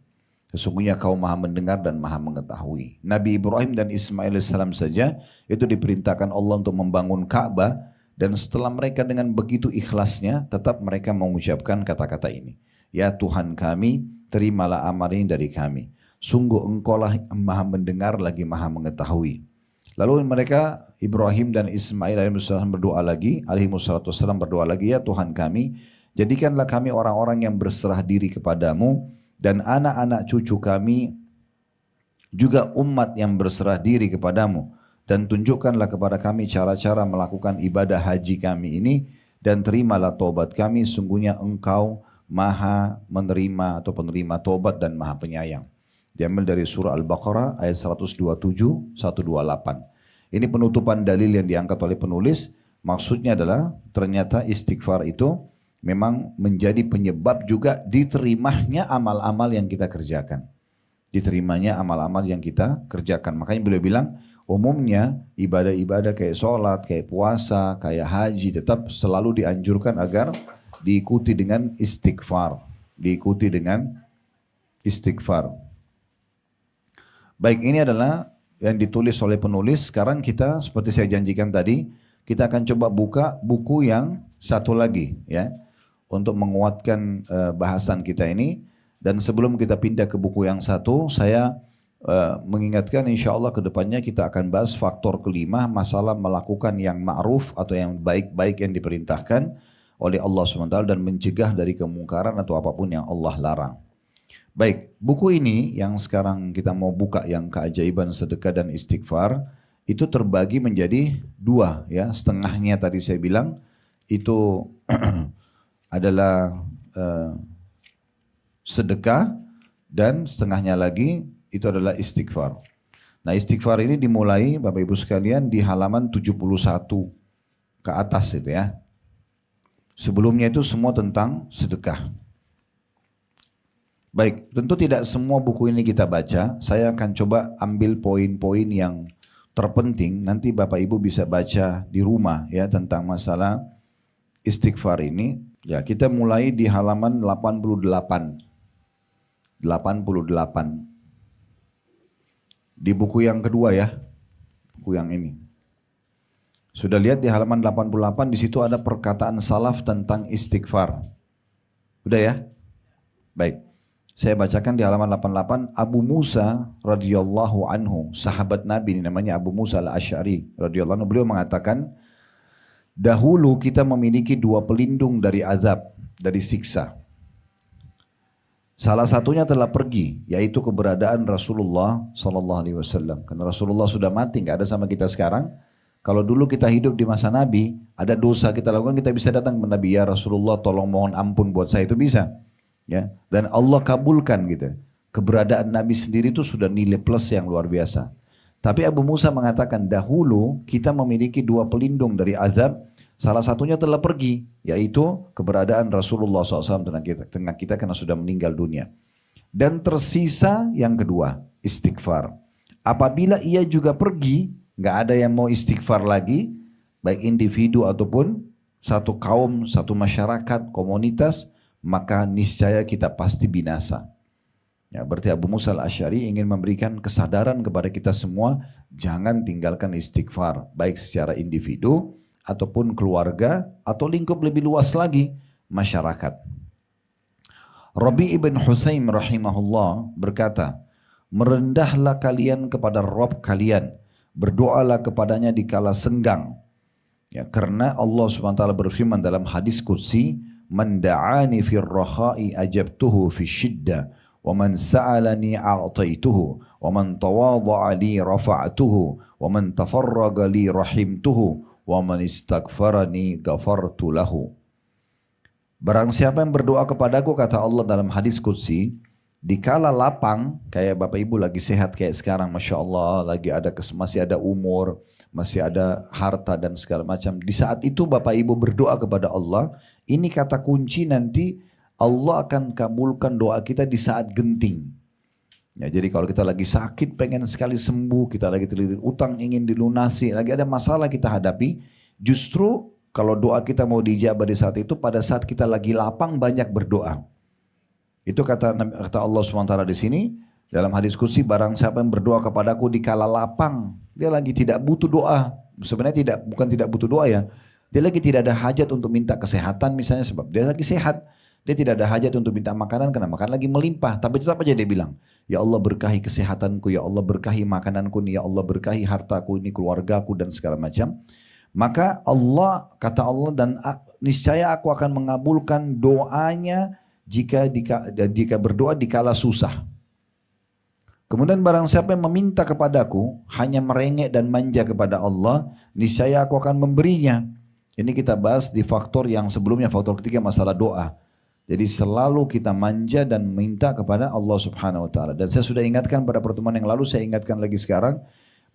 Sesungguhnya kau maha mendengar dan maha mengetahui. Nabi Ibrahim dan Ismail AS saja itu diperintahkan Allah untuk membangun Ka'bah. Dan setelah mereka dengan begitu ikhlasnya, tetap mereka mengucapkan kata-kata ini. Ya Tuhan kami, terimalah amal ini dari kami. Sungguh engkaulah maha mendengar lagi maha mengetahui. Lalu mereka Ibrahim dan Ismail alaihissalam berdoa lagi, ya Tuhan kami, jadikanlah kami orang-orang yang berserah diri kepadamu dan anak-anak cucu kami juga umat yang berserah diri kepadamu, dan tunjukkanlah kepada kami cara-cara melakukan ibadah haji kami ini, dan terimalah taubat kami, sungguhnya engkau maha menerima atau penerima taubat dan maha penyayang. Diambil dari surah Al-Baqarah ayat 127-128. Ini penutupan dalil yang diangkat oleh penulis. Maksudnya adalah ternyata istighfar itu memang menjadi penyebab juga diterimanya amal-amal yang kita kerjakan. Diterimanya amal-amal yang kita kerjakan. Makanya beliau bilang, umumnya ibadah-ibadah kayak sholat, kayak puasa, kayak haji tetap selalu dianjurkan agar diikuti dengan istighfar. Diikuti dengan istighfar. Baik, ini adalah yang ditulis oleh penulis. Sekarang kita seperti saya janjikan tadi, kita akan coba buka buku yang satu lagi ya, untuk menguatkan bahasan kita ini. Dan sebelum kita pindah ke buku yang satu, saya mengingatkan insya Allah ke depannya kita akan bahas faktor kelima, masalah melakukan yang ma'ruf atau yang baik-baik yang diperintahkan oleh Allah SWT dan mencegah dari kemungkaran atau apapun yang Allah larang. Baik, buku ini yang sekarang kita mau buka, yang keajaiban sedekah dan istighfar, itu terbagi menjadi dua ya. Setengahnya tadi saya bilang itu adalah sedekah, dan setengahnya lagi itu adalah istighfar. Nah, istighfar ini dimulai Bapak Ibu sekalian di halaman 71 ke atas itu ya. Sebelumnya itu semua tentang sedekah. Baik, tentu tidak semua buku ini kita baca. Saya akan coba ambil poin-poin yang terpenting. Nanti Bapak Ibu bisa baca di rumah ya tentang masalah istighfar ini. Ya, kita mulai di halaman 88. Di buku yang kedua ya, buku yang ini. Sudah lihat di halaman 88, di situ ada perkataan salaf tentang istighfar. Udah ya? Baik. Saya bacakan di halaman 88, Abu Musa radhiyallahu anhu, sahabat Nabi ini namanya Abu Musa al-Asy'ari radhiyallahu anhu, beliau mengatakan, dahulu kita memiliki dua pelindung dari azab, dari siksa. Salah satunya telah pergi, yaitu keberadaan Rasulullah Sallallahu Alaihi Wasallam. Karena Rasulullah sudah mati, nggak ada sama kita sekarang. Kalau dulu kita hidup di masa Nabi, ada dosa kita lakukan, kita bisa datang ke Nabi, ya Rasulullah, tolong mohon ampun buat saya, itu bisa. Ya, dan Allah kabulkan gitu. Keberadaan Nabi sendiri itu sudah nilai plus yang luar biasa. Tapi Abu Musa mengatakan dahulu kita memiliki dua pelindung dari azab. Salah satunya telah pergi, yaitu keberadaan Rasulullah SAW tengah kita karena sudah meninggal dunia. Dan tersisa yang kedua, istighfar. Apabila ia juga pergi, nggak ada yang mau istighfar lagi, baik individu ataupun satu kaum, satu masyarakat, komunitas, maka niscaya kita pasti binasa. Ya, berarti Abu Musa al-Asy'ari ingin memberikan kesadaran kepada kita semua, jangan tinggalkan istighfar, baik secara individu, ataupun keluarga, atau lingkup lebih luas lagi, masyarakat. Rabi' ibn Hutsaim rahimahullah berkata, merendahlah kalian kepada Rabb kalian, berdoalah kepadanya di kala senggang. Ya, karena Allah SWT berfirman dalam hadis qudsi, man da'ani fir rakha'i ajabtuhu fi syiddah, wa man sa'alani a'taituhu, wa man tawadha'a li rafa'tuhu, wa man tafarraga li rahimtuhu, wa man istaghfarani ghafartu lahu. Barang siapa yang berdoa kepadaku, kata Allah dalam hadis qudsi, di kala lapang, kayak Bapak Ibu lagi sehat kayak sekarang, Masya Allah, lagi ada masih ada umur, masih ada harta dan segala macam. Di saat itu Bapak Ibu berdoa kepada Allah, ini kata kunci nanti Allah akan kabulkan doa kita di saat genting. Ya, jadi kalau kita lagi sakit pengen sekali sembuh, kita lagi terlilit utang ingin dilunasi, lagi ada masalah kita hadapi, justru kalau doa kita mau dijabah di saat itu, pada saat kita lagi lapang banyak berdoa. Itu kata Allah SWT di sini dalam hadis qudsi, barang siapa yang berdoa kepadaku di kala lapang, dia lagi tidak butuh doa. Sebenarnya bukan tidak butuh doa ya, dia lagi tidak ada hajat untuk minta kesehatan misalnya, sebab dia lagi sehat. Dia tidak ada hajat untuk minta makanan karena makan lagi melimpah. Tapi tetap aja dia bilang, ya Allah berkahi kesehatanku, ya Allah berkahi makananku, ya Allah berkahi hartaku, ini keluargaku dan segala macam. Maka Allah, kata Allah, dan niscaya aku akan mengabulkan doanya jika berdoa di kala susah. Kemudian barang siapa yang meminta kepadaku, hanya merengek dan manja kepada Allah, niscaya aku akan memberinya. Ini kita bahas di faktor yang sebelumnya, faktor ketiga, masalah doa. Jadi selalu kita manja dan minta kepada Allah Subhanahu Wa Taala. Dan saya sudah ingatkan pada pertemuan yang lalu, saya ingatkan lagi sekarang,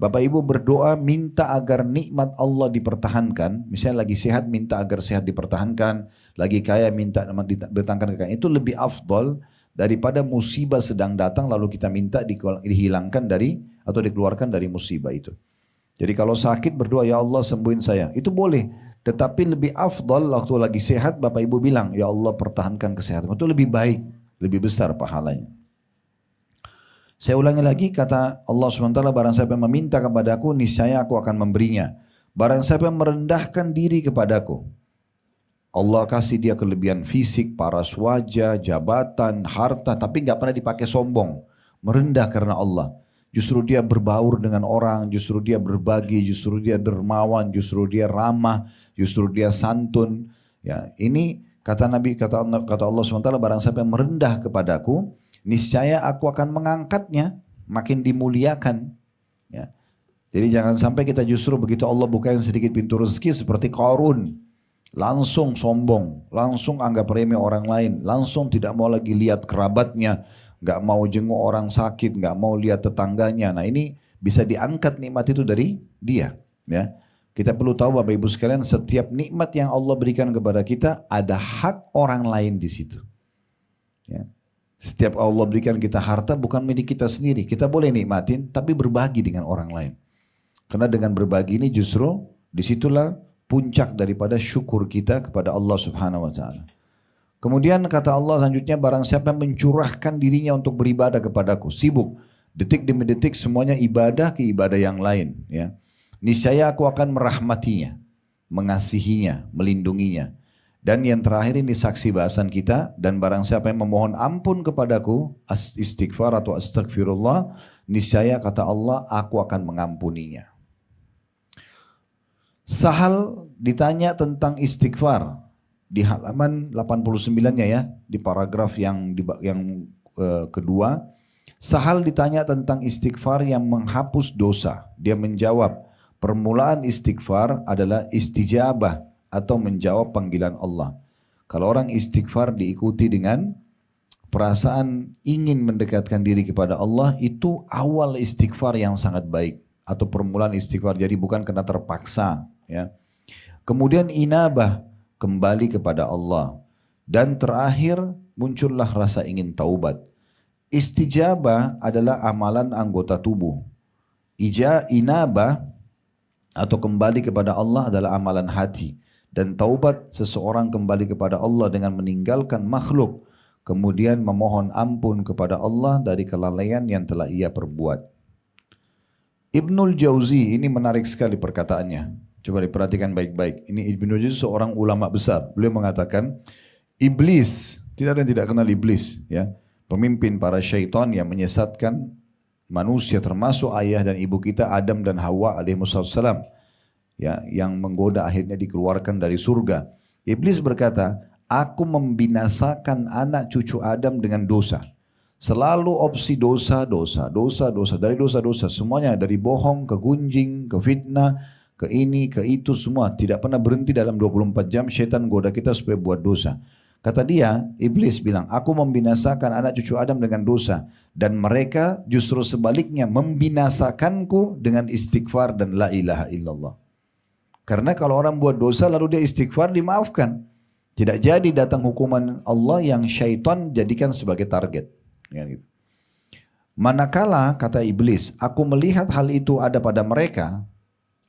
Bapak Ibu berdoa minta agar nikmat Allah dipertahankan. Misalnya lagi sehat minta agar sehat dipertahankan. Lagi kaya minta dipertahankan kekayaan. Itu lebih afdol daripada musibah sedang datang lalu kita minta dihilangkan dari atau dikeluarkan dari musibah itu. Jadi kalau sakit berdoa ya Allah sembuhin saya. Itu boleh. Tetapi lebih afdol waktu lagi sehat Bapak Ibu bilang ya Allah pertahankan kesehatan. Itu lebih baik. Lebih besar pahalanya. Saya ulangi lagi kata Allah SWT, barang siapa yang meminta kepadaku, niscaya aku akan memberinya. Barang siapa yang merendahkan diri kepadaku, Allah kasih dia kelebihan fisik, paras wajah, jabatan, harta, tapi nggak pernah dipakai sombong. Merendah karena Allah. Justru dia berbaur dengan orang, justru dia berbagi, justru dia dermawan, justru dia ramah, justru dia santun. Ya, ini kata Nabi, kata Allah SWT, barang siapa yang merendah kepadaku, niscaya aku akan mengangkatnya, makin dimuliakan. Ya. Jadi jangan sampai kita justru begitu Allah bukain sedikit pintu rezeki seperti Qarun. Langsung sombong, langsung anggap remeh orang lain, langsung tidak mau lagi lihat kerabatnya, gak mau jenguk orang sakit, gak mau lihat tetangganya. Nah ini bisa diangkat nikmat itu dari dia. Ya. Kita perlu tahu Bapak Ibu sekalian, setiap nikmat yang Allah berikan kepada kita ada hak orang lain di situ. Ya. Setiap Allah berikan kita harta bukan milik kita sendiri. Kita boleh nikmatin tapi berbagi dengan orang lain. Karena dengan berbagi ini justru disitulah puncak daripada syukur kita kepada Allah Subhanahu Wa Taala. Kemudian kata Allah selanjutnya barang siapa yang mencurahkan dirinya untuk beribadah kepadaku. Sibuk. Detik demi detik semuanya ibadah ke ibadah yang lain. Ya. Niscaya aku akan merahmatinya. Mengasihinya. Melindunginya. Dan yang terakhir ini saksi bahasan kita. Dan barang siapa yang memohon ampun kepadaku, istighfar atau astagfirullah, niscaya kata Allah, aku akan mengampuninya. Sahal ditanya tentang istighfar. Di halaman 89-nya ya, di paragraf yang kedua. Sahal ditanya tentang istighfar yang menghapus dosa. Dia menjawab, permulaan istighfar adalah istijabah. Atau menjawab panggilan Allah. Kalau orang istighfar diikuti dengan perasaan ingin mendekatkan diri kepada Allah, itu awal istighfar yang sangat baik. Atau permulaan istighfar, jadi bukan karena terpaksa. Ya. Kemudian inabah, kembali kepada Allah. Dan terakhir muncullah rasa ingin taubat. Istijabah adalah amalan anggota tubuh. Inabah atau kembali kepada Allah adalah amalan hati. Dan taubat seseorang kembali kepada Allah dengan meninggalkan makhluk. Kemudian memohon ampun kepada Allah dari kelalaian yang telah ia perbuat. Ibnul Jauzi ini menarik sekali perkataannya. Coba diperhatikan baik-baik. Ini Ibnul Jauzi seorang ulama besar. Beliau mengatakan, iblis, tidak ada yang tidak kenal iblis. Ya, pemimpin para syaitan yang menyesatkan manusia termasuk ayah dan ibu kita Adam dan Hawa alaihissalam. Ya, yang menggoda akhirnya dikeluarkan dari surga. Iblis berkata, aku membinasakan anak cucu Adam dengan dosa. Selalu opsi dosa. Dari dosa-dosa. Semuanya dari bohong, ke gunjing, ke fitnah, ke ini, ke itu semua. Tidak pernah berhenti dalam 24 jam syaitan goda kita supaya buat dosa. Kata dia, iblis bilang, aku membinasakan anak cucu Adam dengan dosa. Dan mereka justru sebaliknya membinasakanku dengan istighfar dan la ilaha illallah. Karena kalau orang buat dosa lalu dia istighfar dimaafkan. Tidak jadi datang hukuman Allah yang syaitan jadikan sebagai target. Manakala kata iblis, aku melihat hal itu ada pada mereka,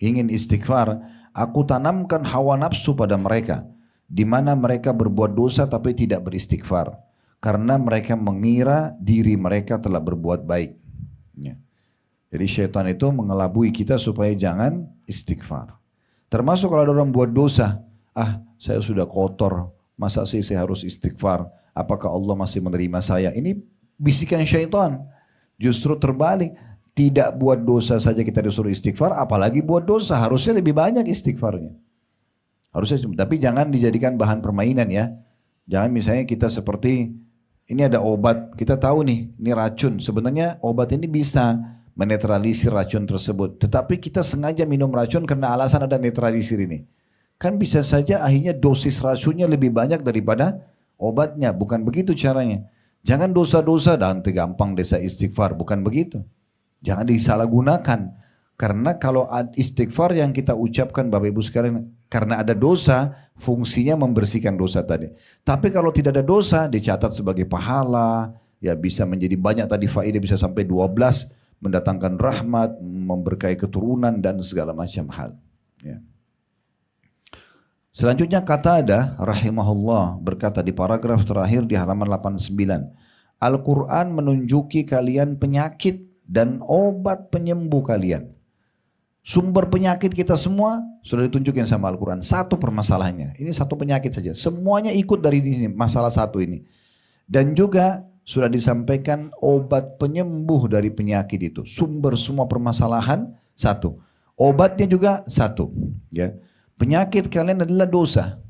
ingin istighfar, aku tanamkan hawa nafsu pada mereka. Di mana mereka berbuat dosa tapi tidak beristighfar. Karena mereka mengira diri mereka telah berbuat baik. Jadi syaitan itu mengelabui kita supaya jangan istighfar. Termasuk kalau ada orang buat dosa, saya sudah kotor, masa sih saya harus istighfar? Apakah Allah masih menerima saya? Ini bisikan syaitan. Justru terbalik, tidak buat dosa saja kita disuruh istighfar, apalagi buat dosa, harusnya lebih banyak istighfarnya. Harusnya, tapi jangan dijadikan bahan permainan ya. Jangan misalnya kita seperti, ini ada obat, kita tahu nih, ini racun. Sebenarnya obat ini bisa menetralisir racun tersebut. Tetapi kita sengaja minum racun karena alasan ada netralisir ini. Kan bisa saja akhirnya dosis racunnya lebih banyak daripada obatnya. Bukan begitu caranya. Jangan dosa-dosa dan gampang desa istighfar. Bukan begitu. Jangan disalahgunakan. Karena kalau istighfar yang kita ucapkan Bapak Ibu sekalian, karena ada dosa, fungsinya membersihkan dosa tadi. Tapi kalau tidak ada dosa, dicatat sebagai pahala, ya bisa menjadi banyak tadi faedah, bisa sampai 12, mendatangkan rahmat, memberkahi keturunan dan segala macam hal. Ya. Selanjutnya Qatadah rahimahullah berkata di paragraf terakhir di halaman 89, Al-Quran menunjuki kalian penyakit dan obat penyembuh kalian. Sumber penyakit kita semua sudah ditunjukin sama Al-Quran. Satu permasalahannya. Ini satu penyakit saja. Semuanya ikut dari ini, masalah satu ini. Dan juga sudah disampaikan obat penyembuh dari penyakit itu. Sumber semua permasalahan satu. Obatnya juga satu. Ya. Penyakit kalian adalah dosa.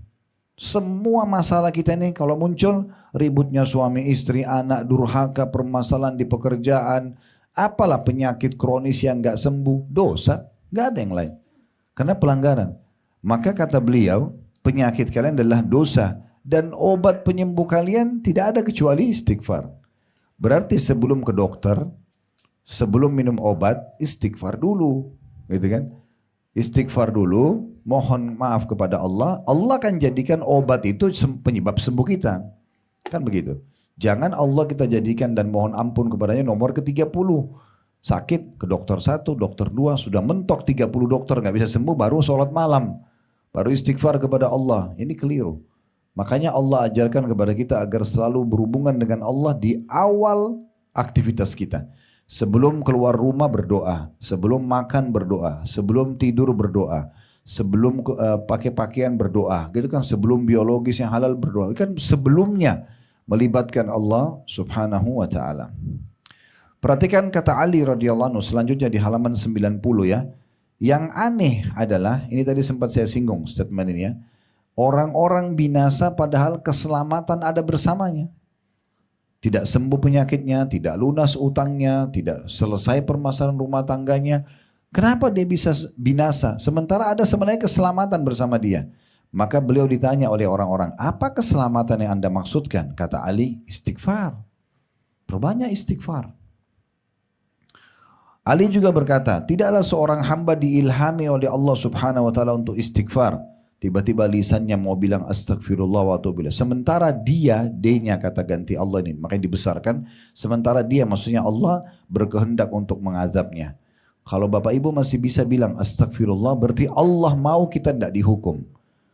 Semua masalah kita ini kalau muncul, ributnya suami istri, anak, durhaka, permasalahan di pekerjaan, apalah penyakit kronis yang gak sembuh, dosa. Gak ada yang lain. Karena pelanggaran. Maka kata beliau, penyakit kalian adalah dosa. Dan obat penyembuh kalian tidak ada kecuali istighfar. Berarti sebelum ke dokter, sebelum minum obat, istighfar dulu. Gitu kan? Istighfar dulu, mohon maaf kepada Allah. Allah akan jadikan obat itu penyebab sembuh kita. Kan begitu. Jangan Allah kita jadikan dan mohon ampun kepadanya nomor ke-30. Sakit ke dokter 1, dokter 2, sudah mentok 30 dokter nggak bisa sembuh, baru sholat malam, baru istighfar kepada Allah. Ini keliru. Makanya Allah ajarkan kepada kita agar selalu berhubungan dengan Allah di awal aktivitas kita. Sebelum keluar rumah berdoa, sebelum makan berdoa, sebelum tidur berdoa, sebelum pakai pakaian berdoa, gitu kan, sebelum biologis yang halal berdoa, kan sebelumnya melibatkan Allah Subhanahu wa taala. Perhatikan kata Ali radhiyallahu anhu selanjutnya di halaman 90 ya. Yang aneh adalah, ini tadi sempat saya singgung statement ini ya. Orang-orang binasa padahal keselamatan ada bersamanya. Tidak sembuh penyakitnya, tidak lunas utangnya, tidak selesai permasalahan rumah tangganya. Kenapa dia bisa binasa? Sementara ada sebenarnya keselamatan bersama dia. Maka beliau ditanya oleh orang-orang, apa keselamatan yang Anda maksudkan? Kata Ali, istighfar. Perbanyak istighfar. Ali juga berkata, tidaklah seorang hamba diilhami oleh Allah Subhanahu wa taala untuk istighfar. Tiba-tiba lisannya mau bilang astagfirullah wa atubu ilaih. Sementara dia, D-nya kata ganti Allah ini, makanya dibesarkan. Sementara dia, maksudnya Allah berkehendak untuk mengazabnya. Kalau Bapak Ibu masih bisa bilang astagfirullah, berarti Allah mau kita tidak dihukum.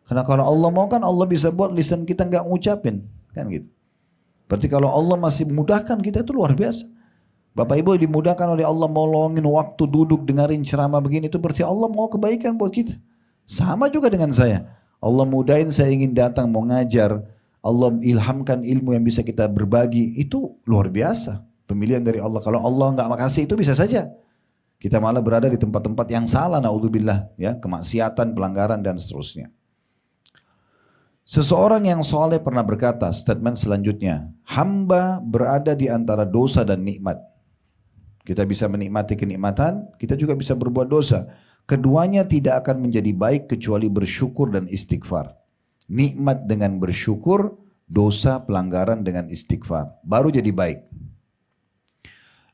Karena kalau Allah mau kan Allah bisa buat lisan kita nggak ngucapin, kan gitu. Berarti kalau Allah masih mudahkan kita itu luar biasa. Bapak Ibu dimudahkan oleh Allah mau luangin waktu duduk dengerin ceramah begini, itu berarti Allah mau kebaikan buat kita. Sama juga dengan saya. Allah mudahin saya ingin datang mau ngajar. Allah ilhamkan ilmu yang bisa kita berbagi. Itu luar biasa. Pemilihan dari Allah. Kalau Allah nggak makasih itu bisa saja kita malah berada di tempat-tempat yang salah. Na'udzubillah. Ya, kemaksiatan, pelanggaran dan seterusnya. Seseorang yang soleh pernah berkata statement selanjutnya. Hamba berada di antara dosa dan nikmat. Kita bisa menikmati kenikmatan. Kita juga bisa berbuat dosa. Keduanya tidak akan menjadi baik kecuali bersyukur dan istighfar. Nikmat dengan bersyukur, dosa pelanggaran dengan istighfar. Baru jadi baik.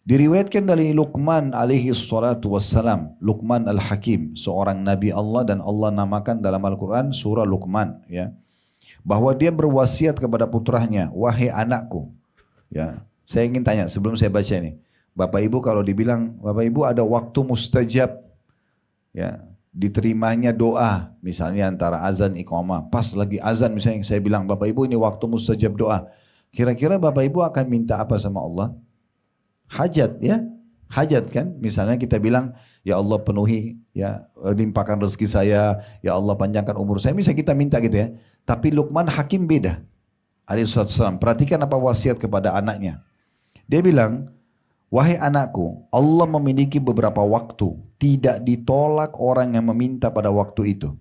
Diriwayatkan dari Luqman alaihi salatu wassalam. Luqman al-Hakim, seorang Nabi Allah dan Allah namakan dalam Al-Quran surah Luqman. Ya, bahwa dia berwasiat kepada putranya, wahai anakku. Ya, saya ingin tanya sebelum saya baca ini. Bapak Ibu kalau dibilang, Bapak Ibu ada waktu mustajab. Ya, diterimanya doa misalnya antara azan iqamah, pas lagi azan misalnya saya bilang Bapak Ibu ini waktu mustajab doa, kira-kira Bapak Ibu akan minta apa sama Allah? Hajat ya, hajat kan, misalnya kita bilang ya Allah penuhi ya, limpahkan rezeki saya, ya Allah panjangkan umur saya, misalnya kita minta gitu ya. Tapi Luqman Hakim beda alaihissalam, perhatikan apa wasiat kepada anaknya. Dia bilang, wahai anakku, Allah memiliki beberapa waktu, tidak ditolak orang yang meminta pada waktu itu.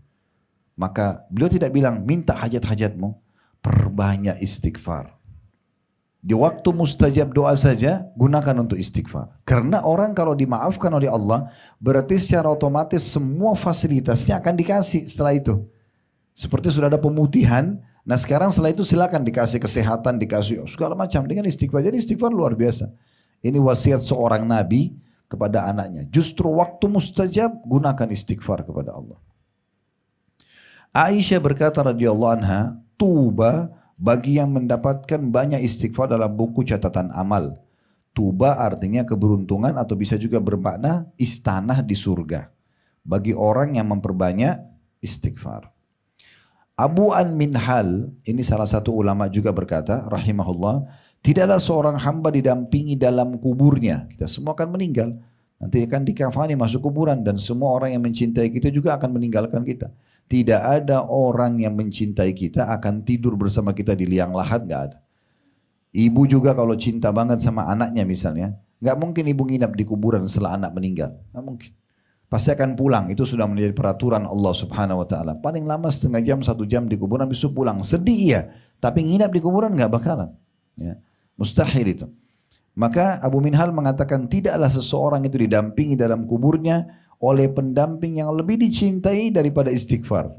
Maka beliau tidak bilang, minta hajat-hajatmu, perbanyak istighfar. Di waktu mustajab doa saja, gunakan untuk istighfar. Karena orang kalau dimaafkan oleh Allah, berarti secara otomatis semua fasilitasnya akan dikasih setelah itu. Seperti sudah ada pemutihan, nah sekarang setelah itu silakan dikasih kesehatan, dikasih segala macam dengan istighfar. Jadi istighfar luar biasa. Ini wasiat seorang nabi kepada anaknya. Justru waktu mustajab gunakan istighfar kepada Allah. Aisyah berkata radhiyallahu anha, tuba bagi yang mendapatkan banyak istighfar dalam buku catatan amal. Tuba artinya keberuntungan atau bisa juga bermakna istanah di surga. Bagi orang yang memperbanyak istighfar. Abu An Minhal, ini salah satu ulama juga berkata, rahimahullah, tidaklah seorang hamba didampingi dalam kuburnya. Kita semua akan meninggal. Nanti akan dikafani masuk kuburan dan semua orang yang mencintai kita juga akan meninggalkan kita. Tidak ada orang yang mencintai kita akan tidur bersama kita di liang lahat, nggak ada. Ibu juga kalau cinta banget sama anaknya misalnya, nggak mungkin ibu nginap di kuburan setelah anak meninggal, nggak mungkin. Pasti akan pulang, itu sudah menjadi peraturan Allah Subhanahu Wa Taala. Paling lama setengah jam, 1 jam di kuburan, besok pulang. Sedih iya, tapi nginap di kuburan nggak bakalan. Ya. Mustahil itu. Maka Abu Minhal mengatakan tidaklah seseorang itu didampingi dalam kuburnya oleh pendamping yang lebih dicintai daripada istighfar.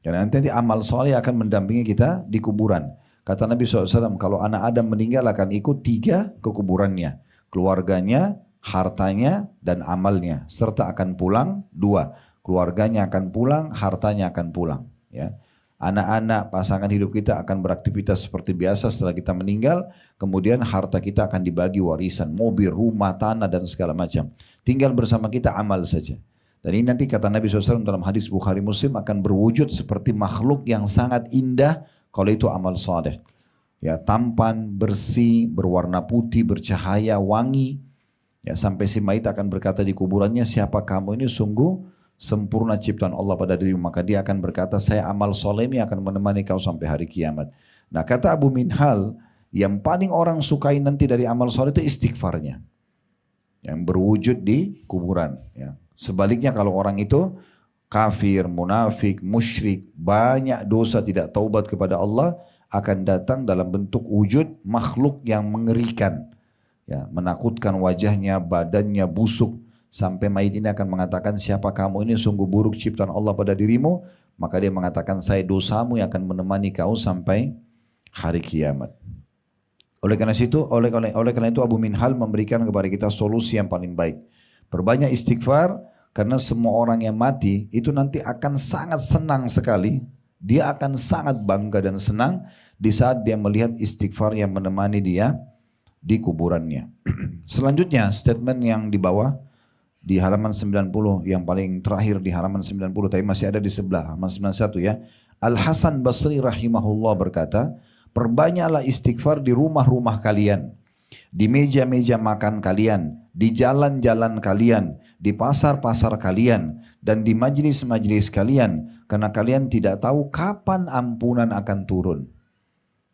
Karena nanti amal soleh akan mendampingi kita di kuburan. Kata Nabi SAW, kalau anak Adam meninggal akan ikut 3 ke kuburannya. Keluarganya, hartanya, dan amalnya. Serta akan pulang 2. Keluarganya akan pulang, hartanya akan pulang. Ya. Anak-anak, pasangan hidup kita akan beraktivitas seperti biasa setelah kita meninggal. Kemudian harta kita akan dibagi warisan, mobil, rumah, tanah, dan segala macam. Tinggal bersama kita amal saja. Dan ini nanti kata Nabi SAW dalam hadis Bukhari Muslim akan berwujud seperti makhluk yang sangat indah kalau itu amal saleh. Ya, tampan, bersih, berwarna putih, bercahaya, wangi. Ya, sampai si mayit akan berkata di kuburannya, siapa kamu ini sungguh sempurna ciptaan Allah pada dirimu. Maka dia akan berkata, saya amal soleh akan menemani kau sampai hari kiamat. Nah kata Abu Minhal, yang paling orang sukai nanti dari amal soleh itu istighfarnya. Yang berwujud di kuburan. Ya. Sebaliknya kalau orang itu kafir, munafik, musyrik, banyak dosa tidak taubat kepada Allah, akan datang dalam bentuk wujud makhluk yang mengerikan. Ya, menakutkan wajahnya, badannya busuk. Sampai mayit ini akan mengatakan, siapa kamu ini sungguh buruk ciptaan Allah pada dirimu. Maka dia mengatakan, saya dosamu yang akan menemani kau sampai hari kiamat. Oleh karena itu Abu Minhal memberikan kepada kita solusi yang paling baik. Perbanyak istighfar, karena semua orang yang mati itu nanti akan sangat senang sekali. Dia akan sangat bangga dan senang di saat dia melihat istighfar yang menemani dia di kuburannya. Selanjutnya statement yang di bawah di halaman 90 yang paling terakhir di halaman 90 tapi masih ada di sebelah halaman 91 ya. Al-Hasan Basri rahimahullah berkata, perbanyaklah istighfar di rumah-rumah kalian, di meja-meja makan kalian, di jalan-jalan kalian, di pasar-pasar kalian, dan di majlis-majlis kalian, karena kalian tidak tahu kapan ampunan akan turun.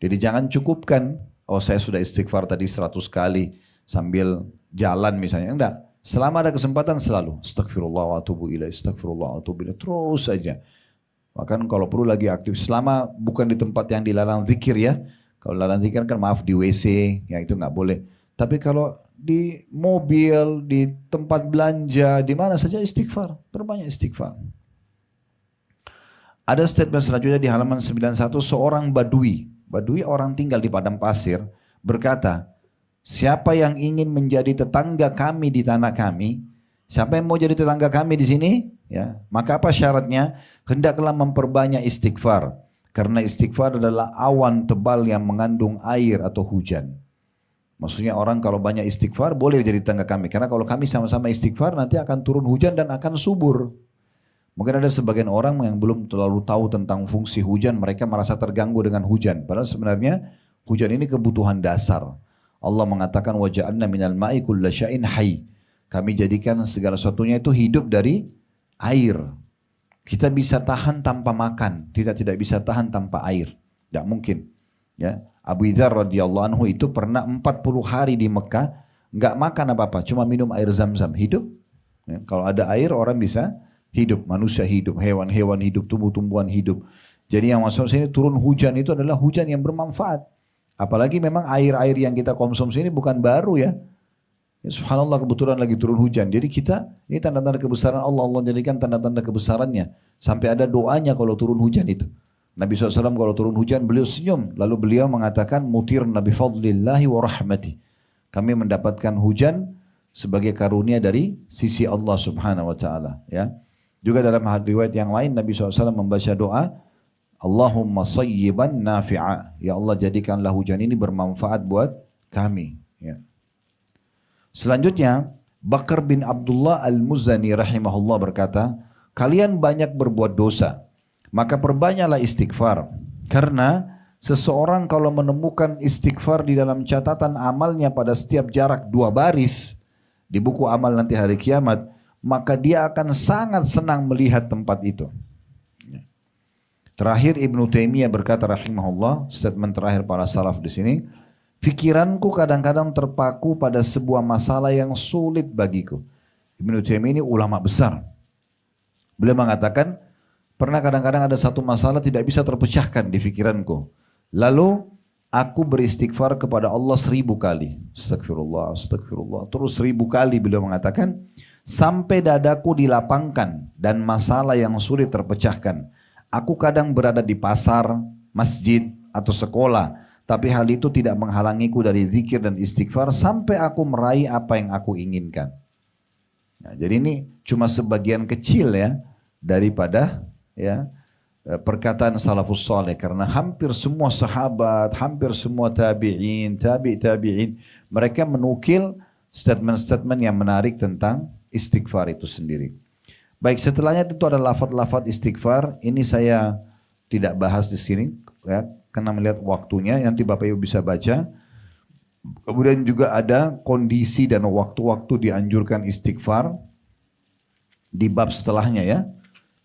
Jadi jangan cukupkan, oh saya sudah istighfar tadi 100 kali sambil jalan misalnya, enggak. Selama ada kesempatan selalu astagfirullah wa atubu ilaih, astagfirullah wa atubu ilaih, terus saja. Bahkan kalau perlu lagi aktif, selama bukan di tempat yang dilarang zikir ya. Kalau dilarang zikir kan maaf di WC, ya itu nggak boleh. Tapi kalau di mobil, di tempat belanja, di mana saja istighfar, perbanyak istighfar. Ada statement selanjutnya di halaman 91, seorang badui orang tinggal di padang pasir, berkata, siapa yang ingin menjadi tetangga kami di tanah kami, siapa yang mau jadi tetangga kami di sini, ya, maka apa syaratnya? Hendaklah memperbanyak istighfar, karena istighfar adalah awan tebal yang mengandung air atau hujan. Maksudnya orang kalau banyak istighfar boleh jadi tetangga kami, karena kalau kami sama-sama istighfar nanti akan turun hujan dan akan subur. Mungkin ada sebagian orang yang belum terlalu tahu tentang fungsi hujan, mereka merasa terganggu dengan hujan. Padahal sebenarnya hujan ini kebutuhan dasar. Allah mengatakan waja'alna minal ma'i kulla syai'in hayy. Kami jadikan segala sesuatunya itu hidup dari air. Kita bisa tahan tanpa makan, tidak bisa tahan tanpa air. Tidak mungkin. Ya, Abu Dzar radhiyallahu anhu itu pernah 40 hari di Mekah nggak makan apa-apa, cuma minum air Zam-Zam, hidup. Ya, kalau ada air orang bisa hidup, manusia hidup, hewan-hewan hidup, tumbuh-tumbuhan hidup. Jadi yang maksud sini turun hujan itu adalah hujan yang bermanfaat. Apalagi memang air-air yang kita konsumsi ini bukan baru ya. Ya subhanallah kebetulan lagi turun hujan. Jadi kita, ini tanda-tanda kebesaran Allah. Allah jadikan tanda-tanda kebesarannya. Sampai ada doanya kalau turun hujan itu. Nabi SAW kalau turun hujan beliau senyum. Lalu beliau mengatakan mutirna bifadlillahi wa rahmati. Kami mendapatkan hujan sebagai karunia dari sisi Allah Subhanahu wa taala, ya. Juga dalam riwayat yang lain Nabi SAW membaca doa, Allahumma sayyiban nafi'a. Ya Allah, jadikanlah hujan ini bermanfaat buat kami, ya. Selanjutnya, Bakar bin Abdullah Al-Muzani rahimahullah berkata, kalian banyak berbuat dosa, maka perbanyaklah istighfar. Karena seseorang kalau menemukan istighfar di dalam catatan amalnya pada setiap jarak 2 baris di buku amal nanti hari kiamat, maka dia akan sangat senang melihat tempat itu. Terakhir Ibnu Taimiyah berkata rahimahullah, statement terakhir para salaf di sini, pikiranku kadang-kadang terpaku pada sebuah masalah yang sulit bagiku. Ibnu Taimiyah ini ulama besar. Beliau mengatakan, pernah kadang-kadang ada satu masalah tidak bisa terpecahkan di pikiranku. Lalu aku beristighfar kepada Allah 1000 kali. Astagfirullah, astagfirullah. Terus 1000 kali beliau mengatakan, sampai dadaku dilapangkan dan masalah yang sulit terpecahkan. Aku kadang berada di pasar, masjid, atau sekolah. Tapi hal itu tidak menghalangiku dari zikir dan istighfar sampai aku meraih apa yang aku inginkan. Nah, jadi ini cuma sebagian kecil ya daripada ya perkataan salafus saleh, karena hampir semua sahabat, hampir semua tabi'in, tabi'in, mereka menukil statement-statement yang menarik tentang istighfar itu sendiri. Baik, setelahnya itu ada lafaz-lafaz istighfar. Ini saya tidak bahas di sini ya, karena melihat waktunya, nanti Bapak Ibu bisa baca. Kemudian juga ada kondisi dan waktu-waktu dianjurkan istighfar di bab setelahnya ya.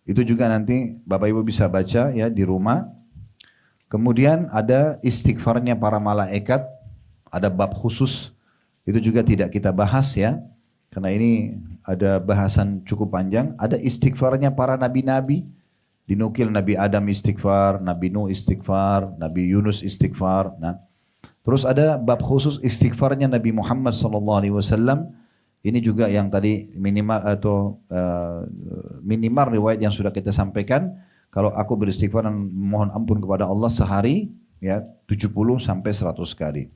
Itu juga nanti Bapak Ibu bisa baca ya di rumah. Kemudian ada istighfarnya para malaikat, ada bab khusus. Itu juga tidak kita bahas ya, karena ini ada bahasan cukup panjang. Ada istighfarnya para nabi-nabi, dinukil Nabi Adam istighfar, Nabi Nuh istighfar, Nabi Yunus istighfar. Nah, terus ada bab khusus istighfarnya Nabi Muhammad SAW. Ini juga yang tadi minimal atau minimal riwayat yang sudah kita sampaikan. Kalau aku beristighfar dan mohon ampun kepada Allah sehari ya 70 sampai 100 kali.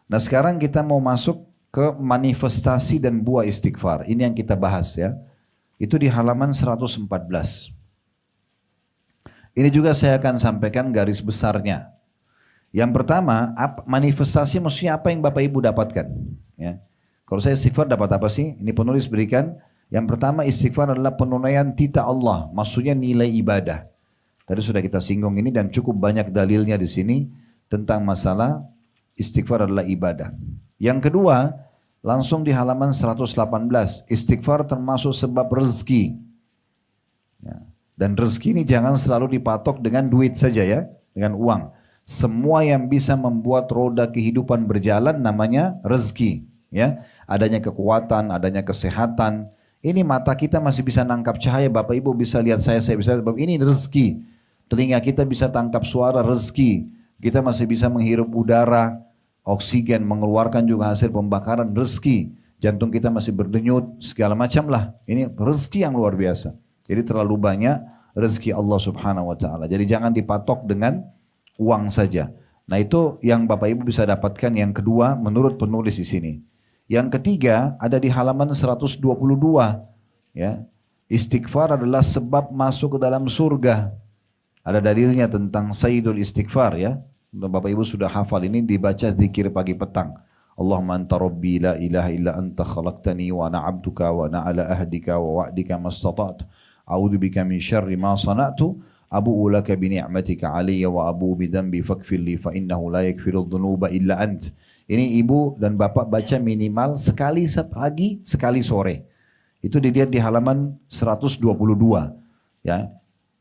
Nah, sekarang kita mau masuk ke manifestasi dan buah istighfar. Ini yang kita bahas ya. Itu di halaman 114. Ini juga saya akan sampaikan garis besarnya. Yang pertama, manifestasi maksudnya apa yang Bapak Ibu dapatkan? Ya. Kalau saya istighfar dapat apa sih? Ini penulis berikan. Yang pertama, istighfar adalah penunaian titah Allah. Maksudnya nilai ibadah. Tadi sudah kita singgung ini dan cukup banyak dalilnya di sini tentang masalah istighfar adalah ibadah. Yang kedua, langsung di halaman 118, istighfar termasuk sebab rezeki. Ya. Dan rezeki ini jangan selalu dipatok dengan duit saja ya, dengan uang. Semua yang bisa membuat roda kehidupan berjalan namanya rezeki. Ya, adanya kekuatan, adanya kesehatan. Ini mata kita masih bisa nangkap cahaya, Bapak Ibu bisa lihat saya bisa lihat, ini rezeki. Telinga kita bisa tangkap suara, rezeki. Kita masih bisa menghirup udara, oksigen, mengeluarkan juga hasil pembakaran, rezeki. Jantung kita masih berdenyut, segala macam lah. Ini rezeki yang luar biasa. Jadi terlalu banyak rezeki Allah Subhanahu wa taala. Jadi jangan dipatok dengan uang saja. Nah, itu yang Bapak Ibu bisa dapatkan yang kedua menurut penulis di sini. Yang ketiga ada di halaman 122. Ya. Istighfar adalah sebab masuk ke dalam surga. Ada dalilnya tentang Sayyidul Istighfar ya. Bapak Ibu sudah hafal ini, dibaca zikir pagi petang. Allahumma anta rabbi la ilaha illa anta khalaqtani wa ana abduka wa ana ala ahdika wa wa'dika mastata'tu. A'udzu bika min syarri ma sana'tu. Abu'u laka bi ni'matika 'alayya wa abu'u bi dhanbi faghfir li fa innahu la yaghfiru dhunuba illa ant. Ini ibu dan bapak baca minimal sekali pagi, sekali sore. Itu dilihat di halaman 122. Ya.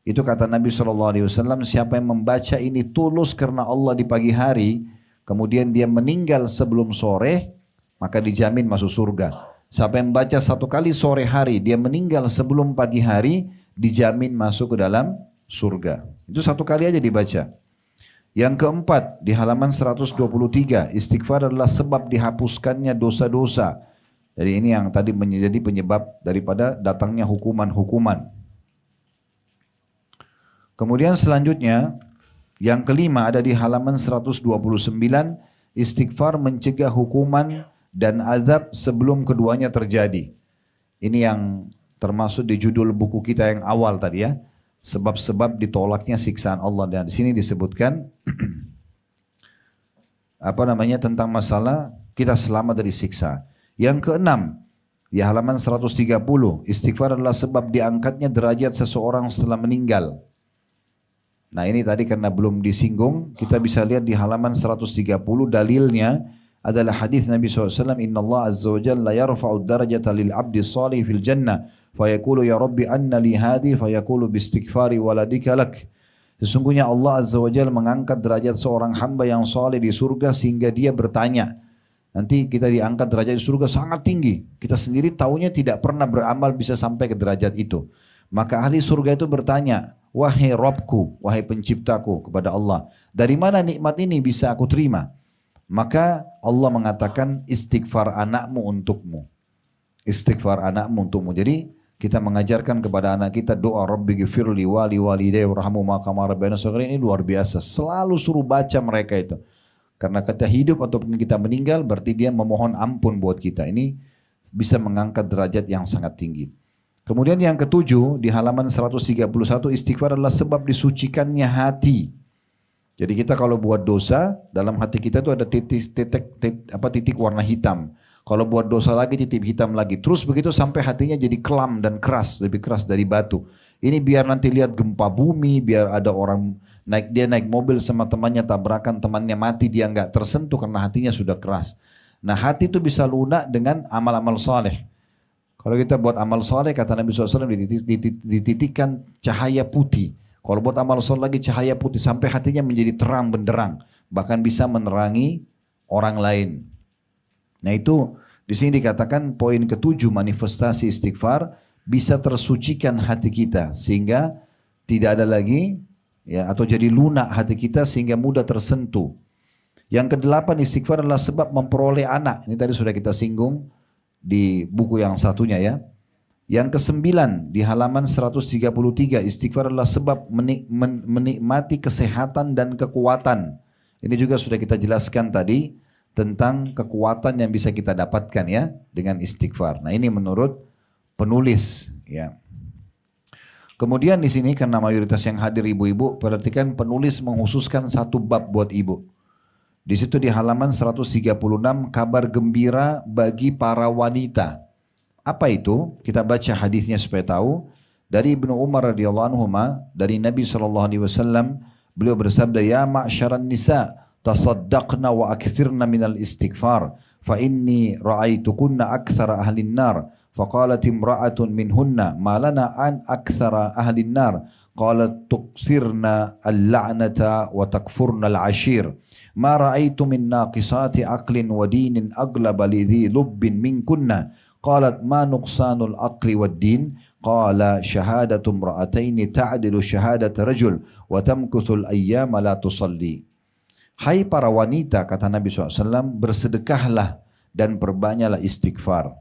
Itu kata Nabi SAW, siapa yang membaca ini tulus karena Allah di pagi hari, kemudian dia meninggal sebelum sore, maka dijamin masuk surga. Siapa yang membaca 1 kali sore hari, dia meninggal sebelum pagi hari, dijamin masuk ke dalam surga. Itu 1 kali aja dibaca. Yang keempat, di halaman 123, istighfar adalah sebab dihapuskannya dosa-dosa. Jadi ini yang tadi menjadi penyebab daripada datangnya hukuman-hukuman. Kemudian selanjutnya, yang kelima ada di halaman 129, istighfar mencegah hukuman dan azab sebelum keduanya terjadi. Ini yang termasuk di judul buku kita yang awal tadi ya. Sebab-sebab ditolaknya siksaan Allah, dan di sini disebutkan tentang masalah kita selamat dari siksa. Yang keenam, di halaman 130, istighfar adalah sebab diangkatnya derajat seseorang setelah meninggal. Nah ini tadi karena belum disinggung, kita bisa lihat di halaman 130 dalilnya adalah hadis Nabi SAW, Inna Allah Azza wa Jalla yarfa'ud darajata lil abdi salih fil jannah, fayaqulu ya Rabbi anna li hadi, fayaqulu bistighfari waladika lak. Sesungguhnya Allah Azza wa Jalla mengangkat derajat seorang hamba yang saleh di surga sehingga dia bertanya. Nanti kita diangkat derajat di surga sangat tinggi. Kita sendiri taunya tidak pernah beramal bisa sampai ke derajat itu. Maka ahli surga itu bertanya, wahai Rabbku, wahai penciptaku, kepada Allah, dari mana nikmat ini bisa aku terima? Maka Allah mengatakan istighfar anakmu untukmu. Istighfar anakmu untukmu. Jadi kita mengajarkan kepada anak kita doa Rabbi ghfirli wali walidayya warhamhuma kama rabbayani shaghira, ini luar biasa. Selalu suruh baca mereka itu. Karena kita hidup ataupun kita meninggal berarti dia memohon ampun buat kita. Ini bisa mengangkat derajat yang sangat tinggi. Kemudian yang ketujuh di halaman 131, istighfar adalah sebab disucikannya hati. Jadi kita kalau buat dosa, dalam hati kita itu ada titik warna hitam. Kalau buat dosa lagi titik hitam lagi. Terus begitu sampai hatinya jadi kelam dan keras, lebih keras dari batu. Ini biar nanti lihat gempa bumi, biar ada orang naik mobil sama temannya tabrakan, temannya mati, dia nggak tersentuh karena hatinya sudah keras. Nah hati itu bisa lunak dengan amal-amal saleh. Kalau kita buat amal saleh, kata Nabi SAW, dititikkan cahaya putih. Kalau buat amal soleh lagi cahaya putih sampai hatinya menjadi terang benderang, bahkan bisa menerangi orang lain. Nah itu di sini dikatakan poin ketujuh manifestasi istighfar bisa tersucikan hati kita sehingga tidak ada lagi ya atau jadi lunak hati kita sehingga mudah tersentuh. Yang kedelapan, istighfar adalah sebab memperoleh anak. Ini tadi sudah kita singgung di buku yang satunya ya. Yang kesembilan di halaman 133, istighfar adalah sebab menikmati kesehatan dan kekuatan. Ini juga sudah kita jelaskan tadi tentang kekuatan yang bisa kita dapatkan ya dengan istighfar. Nah ini menurut penulis ya. Kemudian di sini karena mayoritas yang hadir ibu-ibu, perhatikan penulis menghususkan satu bab buat ibu. Di situ di halaman 136, kabar gembira bagi para wanita. Apa itu? Kita baca hadisnya supaya tahu. Dari Ibnu Umar radhiyallahu anhu, dari Nabi SAW, beliau bersabda, ya ma'syaran nisa, tasaddaqna wa akthirna minal istighfar, fa inni ra'aitukunna akthara ahlin nar. Faqalat imra'atun minhunna, ma lana an akthara ahlin nar. Qalat tuksirna al-la'nata wa takfurna al-ashir. Ma ra'aitu min naqisati aqlin wa dinin aglaba lidhi lubbin minkunna. Qalat ma nuqsanul aqli wad din. Qala syahadatu imra'ataini ta'dilu syahadata rajul wa tamkuthul ayyama la tusalli. Hai para wanita, kata Nabi SAW, bersedekahlah dan perbanyaklah istighfar.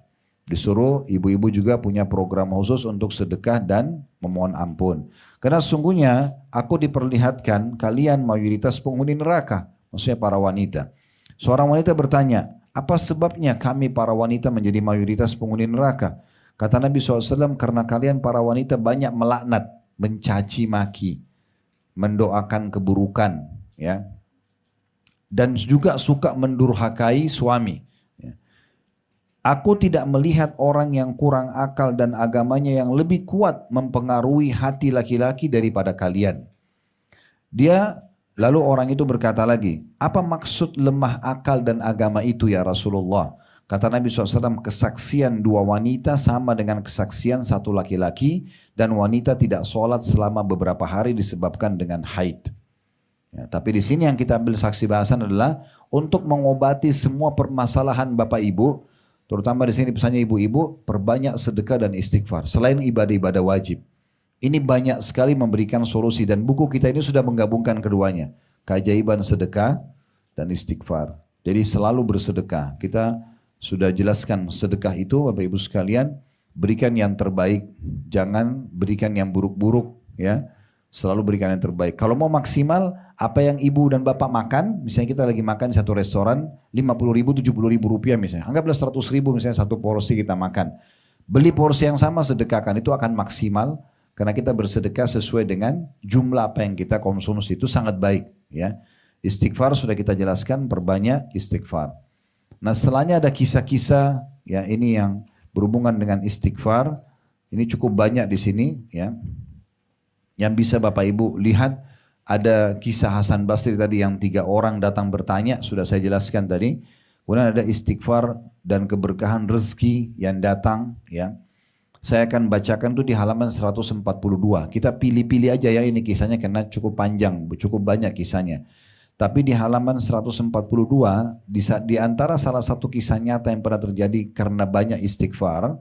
Disuruh ibu-ibu juga punya program khusus untuk sedekah dan memohon ampun. Karena sesungguhnya aku diperlihatkan kalian mayoritas penghuni neraka. Maksudnya para wanita. Seorang wanita bertanya, apa sebabnya kami para wanita menjadi mayoritas penghuni neraka? Kata Nabi SAW, karena kalian para wanita banyak melaknat, mencaci maki, mendoakan keburukan, ya, dan juga suka mendurhakai suami. Aku tidak melihat orang yang kurang akal dan agamanya yang lebih kuat mempengaruhi hati laki-laki daripada kalian. Lalu orang itu berkata lagi, apa maksud lemah akal dan agama itu ya Rasulullah? Kata Nabi SAW, kesaksian dua wanita sama dengan kesaksian satu laki-laki, dan wanita tidak sholat selama beberapa hari disebabkan dengan haid. Ya, tapi di sini yang kita ambil saksi bahasan adalah untuk mengobati semua permasalahan bapak ibu, terutama di sini pesannya ibu-ibu, perbanyak sedekah dan istighfar selain ibadah-ibadah wajib. Ini banyak sekali memberikan solusi dan buku kita ini sudah menggabungkan keduanya, keajaiban sedekah dan istighfar. Jadi selalu bersedekah. Kita sudah jelaskan sedekah itu Bapak Ibu sekalian, berikan yang terbaik, jangan berikan yang buruk-buruk ya. Selalu berikan yang terbaik. Kalau mau maksimal, apa yang ibu dan bapak makan, misalnya kita lagi makan di satu restoran, 50 ribu, 70 ribu rupiah misalnya. Anggaplah 100 ribu misalnya satu porsi kita makan. Beli porsi yang sama sedekahkan, itu akan maksimal. Karena kita bersedekah sesuai dengan jumlah apa yang kita konsumsi, itu sangat baik. Ya. Istighfar sudah kita jelaskan, perbanyak istighfar. Nah setelahnya ada kisah-kisah, ya ini yang berhubungan dengan istighfar. Ini cukup banyak di sini, ya. Yang bisa Bapak Ibu lihat, ada kisah Hasan Basri tadi yang 3 orang datang bertanya, sudah saya jelaskan tadi. Kemudian ada istighfar dan keberkahan rezeki yang datang, ya. Saya akan bacakan tuh di halaman 142. Kita pilih-pilih aja ya ini kisahnya karena cukup panjang, cukup banyak kisahnya. Tapi di halaman 142, di antara salah satu kisah nyata yang pernah terjadi karena banyak istighfar,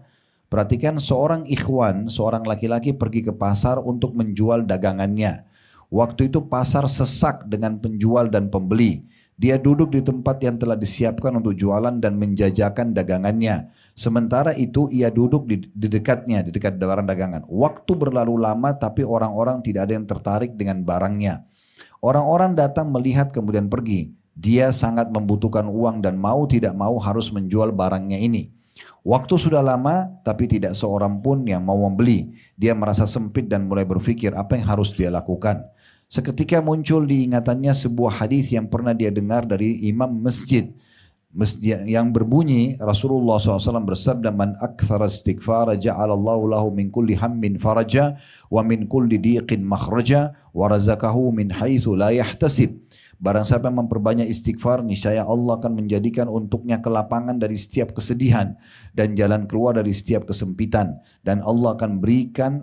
perhatikan seorang ikhwan, seorang laki-laki pergi ke pasar untuk menjual dagangannya. Waktu itu pasar sesak dengan penjual dan pembeli. Dia duduk di tempat yang telah disiapkan untuk jualan dan menjajakan dagangannya. Sementara itu ia duduk di dekatnya, di dekat barang dagangan. Waktu berlalu lama tapi orang-orang tidak ada yang tertarik dengan barangnya. Orang-orang datang melihat kemudian pergi. Dia sangat membutuhkan uang dan mau tidak mau harus menjual barangnya ini. Waktu sudah lama tapi tidak seorang pun yang mau membeli. Dia merasa sempit dan mulai berpikir apa yang harus dia lakukan. Seketika muncul di ingatannya sebuah hadis yang pernah dia dengar dari imam masjid. Yang berbunyi Rasulullah SAW bersabda, man akthara istighfara ja'alallahu lahu min kulli hammin faraja wa min kulli diqin makhraja wa razaqahu min haitsu la yahtasib. Barang siapa yang memperbanyak istighfar, niscaya Allah akan menjadikan untuknya kelapangan dari setiap kesedihan dan jalan keluar dari setiap kesempitan. Dan Allah akan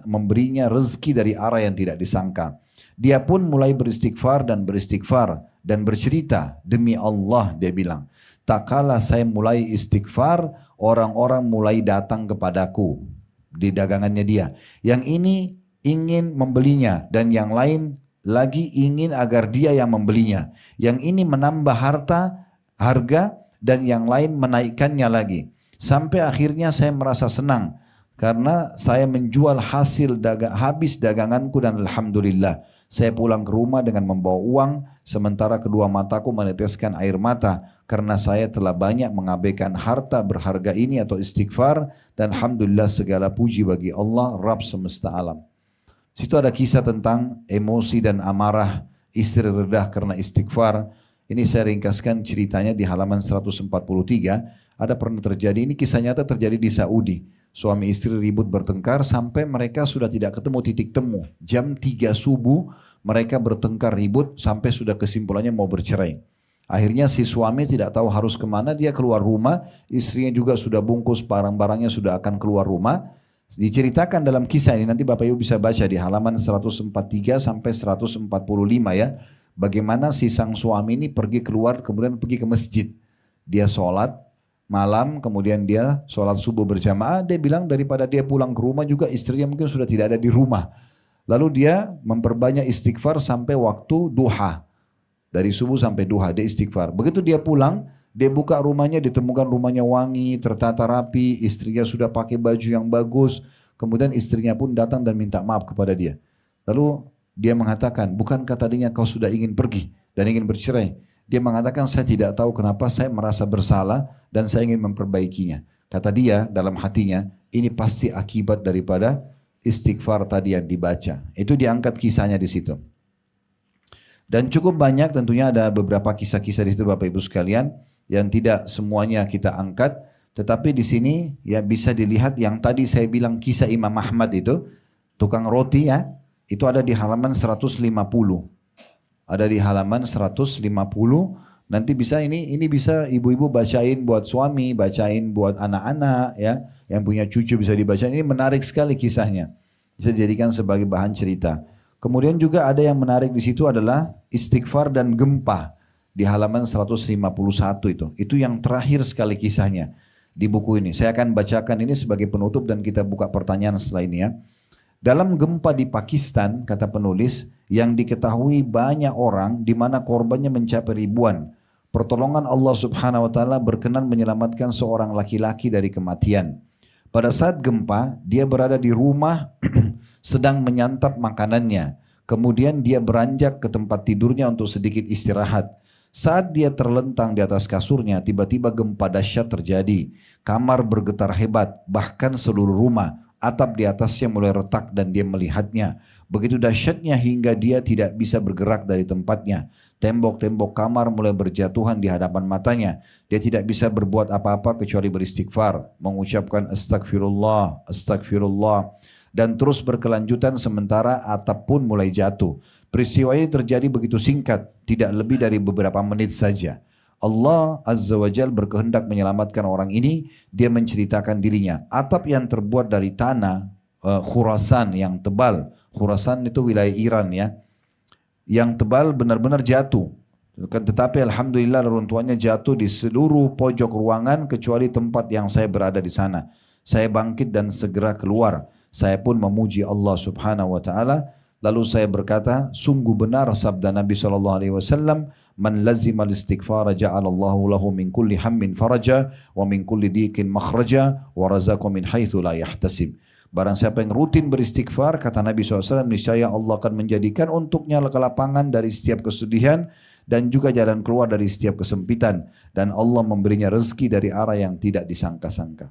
memberinya rezeki dari arah yang tidak disangka. Dia pun mulai beristighfar dan bercerita, demi Allah dia bilang, tak kala saya mulai istighfar, orang-orang mulai datang kepadaku di dagangannya dia. Yang ini ingin membelinya dan yang lain lagi ingin agar dia yang membelinya. Yang ini menambah harga dan yang lain menaikkannya lagi. Sampai akhirnya saya merasa senang karena saya menjual habis daganganku dan alhamdulillah. Saya pulang ke rumah dengan membawa uang sementara kedua mataku meneteskan air mata karena saya telah banyak mengabaikan harta berharga ini atau istighfar dan alhamdulillah segala puji bagi Allah Rabb semesta alam. Situ ada kisah tentang emosi dan amarah istri redah karena istighfar. Ini saya ringkaskan ceritanya di halaman 143. Ada pernah terjadi, ini kisah nyata terjadi di Saudi. Suami istri ribut bertengkar sampai mereka sudah tidak ketemu titik temu. Jam 3 subuh mereka bertengkar ribut sampai sudah kesimpulannya mau bercerai. Akhirnya si suami tidak tahu harus kemana, dia keluar rumah. Istrinya juga sudah bungkus barang-barangnya sudah akan keluar rumah. Diceritakan dalam kisah ini, nanti Bapak Ibu bisa baca di halaman 143 sampai 145 ya. Bagaimana si sang suami ini pergi keluar kemudian pergi ke masjid. Dia sholat malam, kemudian dia sholat subuh berjamaah. Dia bilang daripada dia pulang ke rumah juga istrinya mungkin sudah tidak ada di rumah. Lalu dia memperbanyak istighfar sampai waktu duha. Dari subuh sampai duha dia istighfar. Begitu dia pulang, dia buka rumahnya, ditemukan rumahnya wangi, tertata rapi, istrinya sudah pakai baju yang bagus. Kemudian istrinya pun datang dan minta maaf kepada dia. Lalu dia mengatakan, bukankah tadinya kau sudah ingin pergi dan ingin bercerai? Dia mengatakan, saya tidak tahu kenapa saya merasa bersalah dan saya ingin memperbaikinya. Kata dia dalam hatinya, ini pasti akibat daripada istighfar tadi yang dibaca. Itu diangkat kisahnya di situ. Dan cukup banyak, tentunya ada beberapa kisah-kisah di situ Bapak Ibu sekalian yang tidak semuanya kita angkat, tetapi di sini ya bisa dilihat yang tadi saya bilang kisah Imam Ahmad itu, tukang roti ya, itu ada di halaman 150. Ada di halaman 150. Nanti bisa ini bisa ibu-ibu bacain buat suami, bacain buat anak-anak ya, yang punya cucu bisa dibacain. Ini menarik sekali kisahnya. Bisa dijadikan sebagai bahan cerita. Kemudian juga ada yang menarik di situ adalah istighfar dan gempa di halaman 151 itu. Itu yang terakhir sekali kisahnya di buku ini. Saya akan bacakan ini sebagai penutup dan kita buka pertanyaan setelah ini ya. Dalam gempa di Pakistan, kata penulis, yang diketahui banyak orang di mana korbannya mencapai ribuan. Pertolongan Allah Subhanahu wa taala berkenan menyelamatkan seorang laki-laki dari kematian. Pada saat gempa, dia berada di rumah sedang menyantap makanannya. Kemudian dia beranjak ke tempat tidurnya untuk sedikit istirahat. Saat dia terlentang di atas kasurnya, tiba-tiba gempa dahsyat terjadi. Kamar bergetar hebat, bahkan seluruh rumah. Atap di atasnya mulai retak dan dia melihatnya. Begitu dahsyatnya hingga dia tidak bisa bergerak dari tempatnya. Tembok-tembok kamar mulai berjatuhan di hadapan matanya. Dia tidak bisa berbuat apa-apa kecuali beristighfar. Mengucapkan astagfirullah, astagfirullah. Dan terus berkelanjutan sementara atap pun mulai jatuh. Peristiwa ini terjadi begitu singkat, tidak lebih dari beberapa menit saja. Allah Azza wa Jal berkehendak menyelamatkan orang ini. Dia menceritakan dirinya. Atap yang terbuat dari tanah Khurasan yang tebal. Khurasan itu wilayah Iran ya. Yang tebal benar-benar jatuh. Tetapi Alhamdulillah reruntuhannya jatuh di seluruh pojok ruangan kecuali tempat yang saya berada di sana. Saya bangkit dan segera keluar. Saya pun memuji Allah Subhanahu wa taala. Lalu saya berkata, sungguh benar sabda Nabi SAW, man lazima al-istighfara ja'alallahu lahu min kulli hammin faraja wa min kulli dikin makhraja wa razaqahu min haitsu la yahtasib. Barang siapa yang rutin beristighfar, kata Nabi SAW, niscaya Allah akan menjadikan untuknya kelapangan dari setiap kesedihan dan juga jalan keluar dari setiap kesempitan. Dan Allah memberinya rezeki dari arah yang tidak disangka-sangka.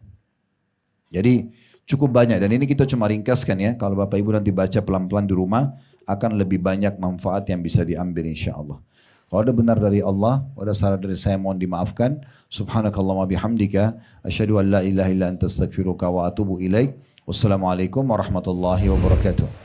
Jadi cukup banyak dan ini kita cuma ringkaskan ya. Kalau Bapak Ibu nanti baca pelan-pelan di rumah akan lebih banyak manfaat yang bisa diambil insya Allah. Kalau ada benar dari Allah, ada salah dari saya mohon dimaafkan. Subhanakallahumma bihamdika asyhadu an la ilaha illa anta astaghfiruka wa atubu ilaik. Wassalamualaikum warahmatullahi wabarakatuh.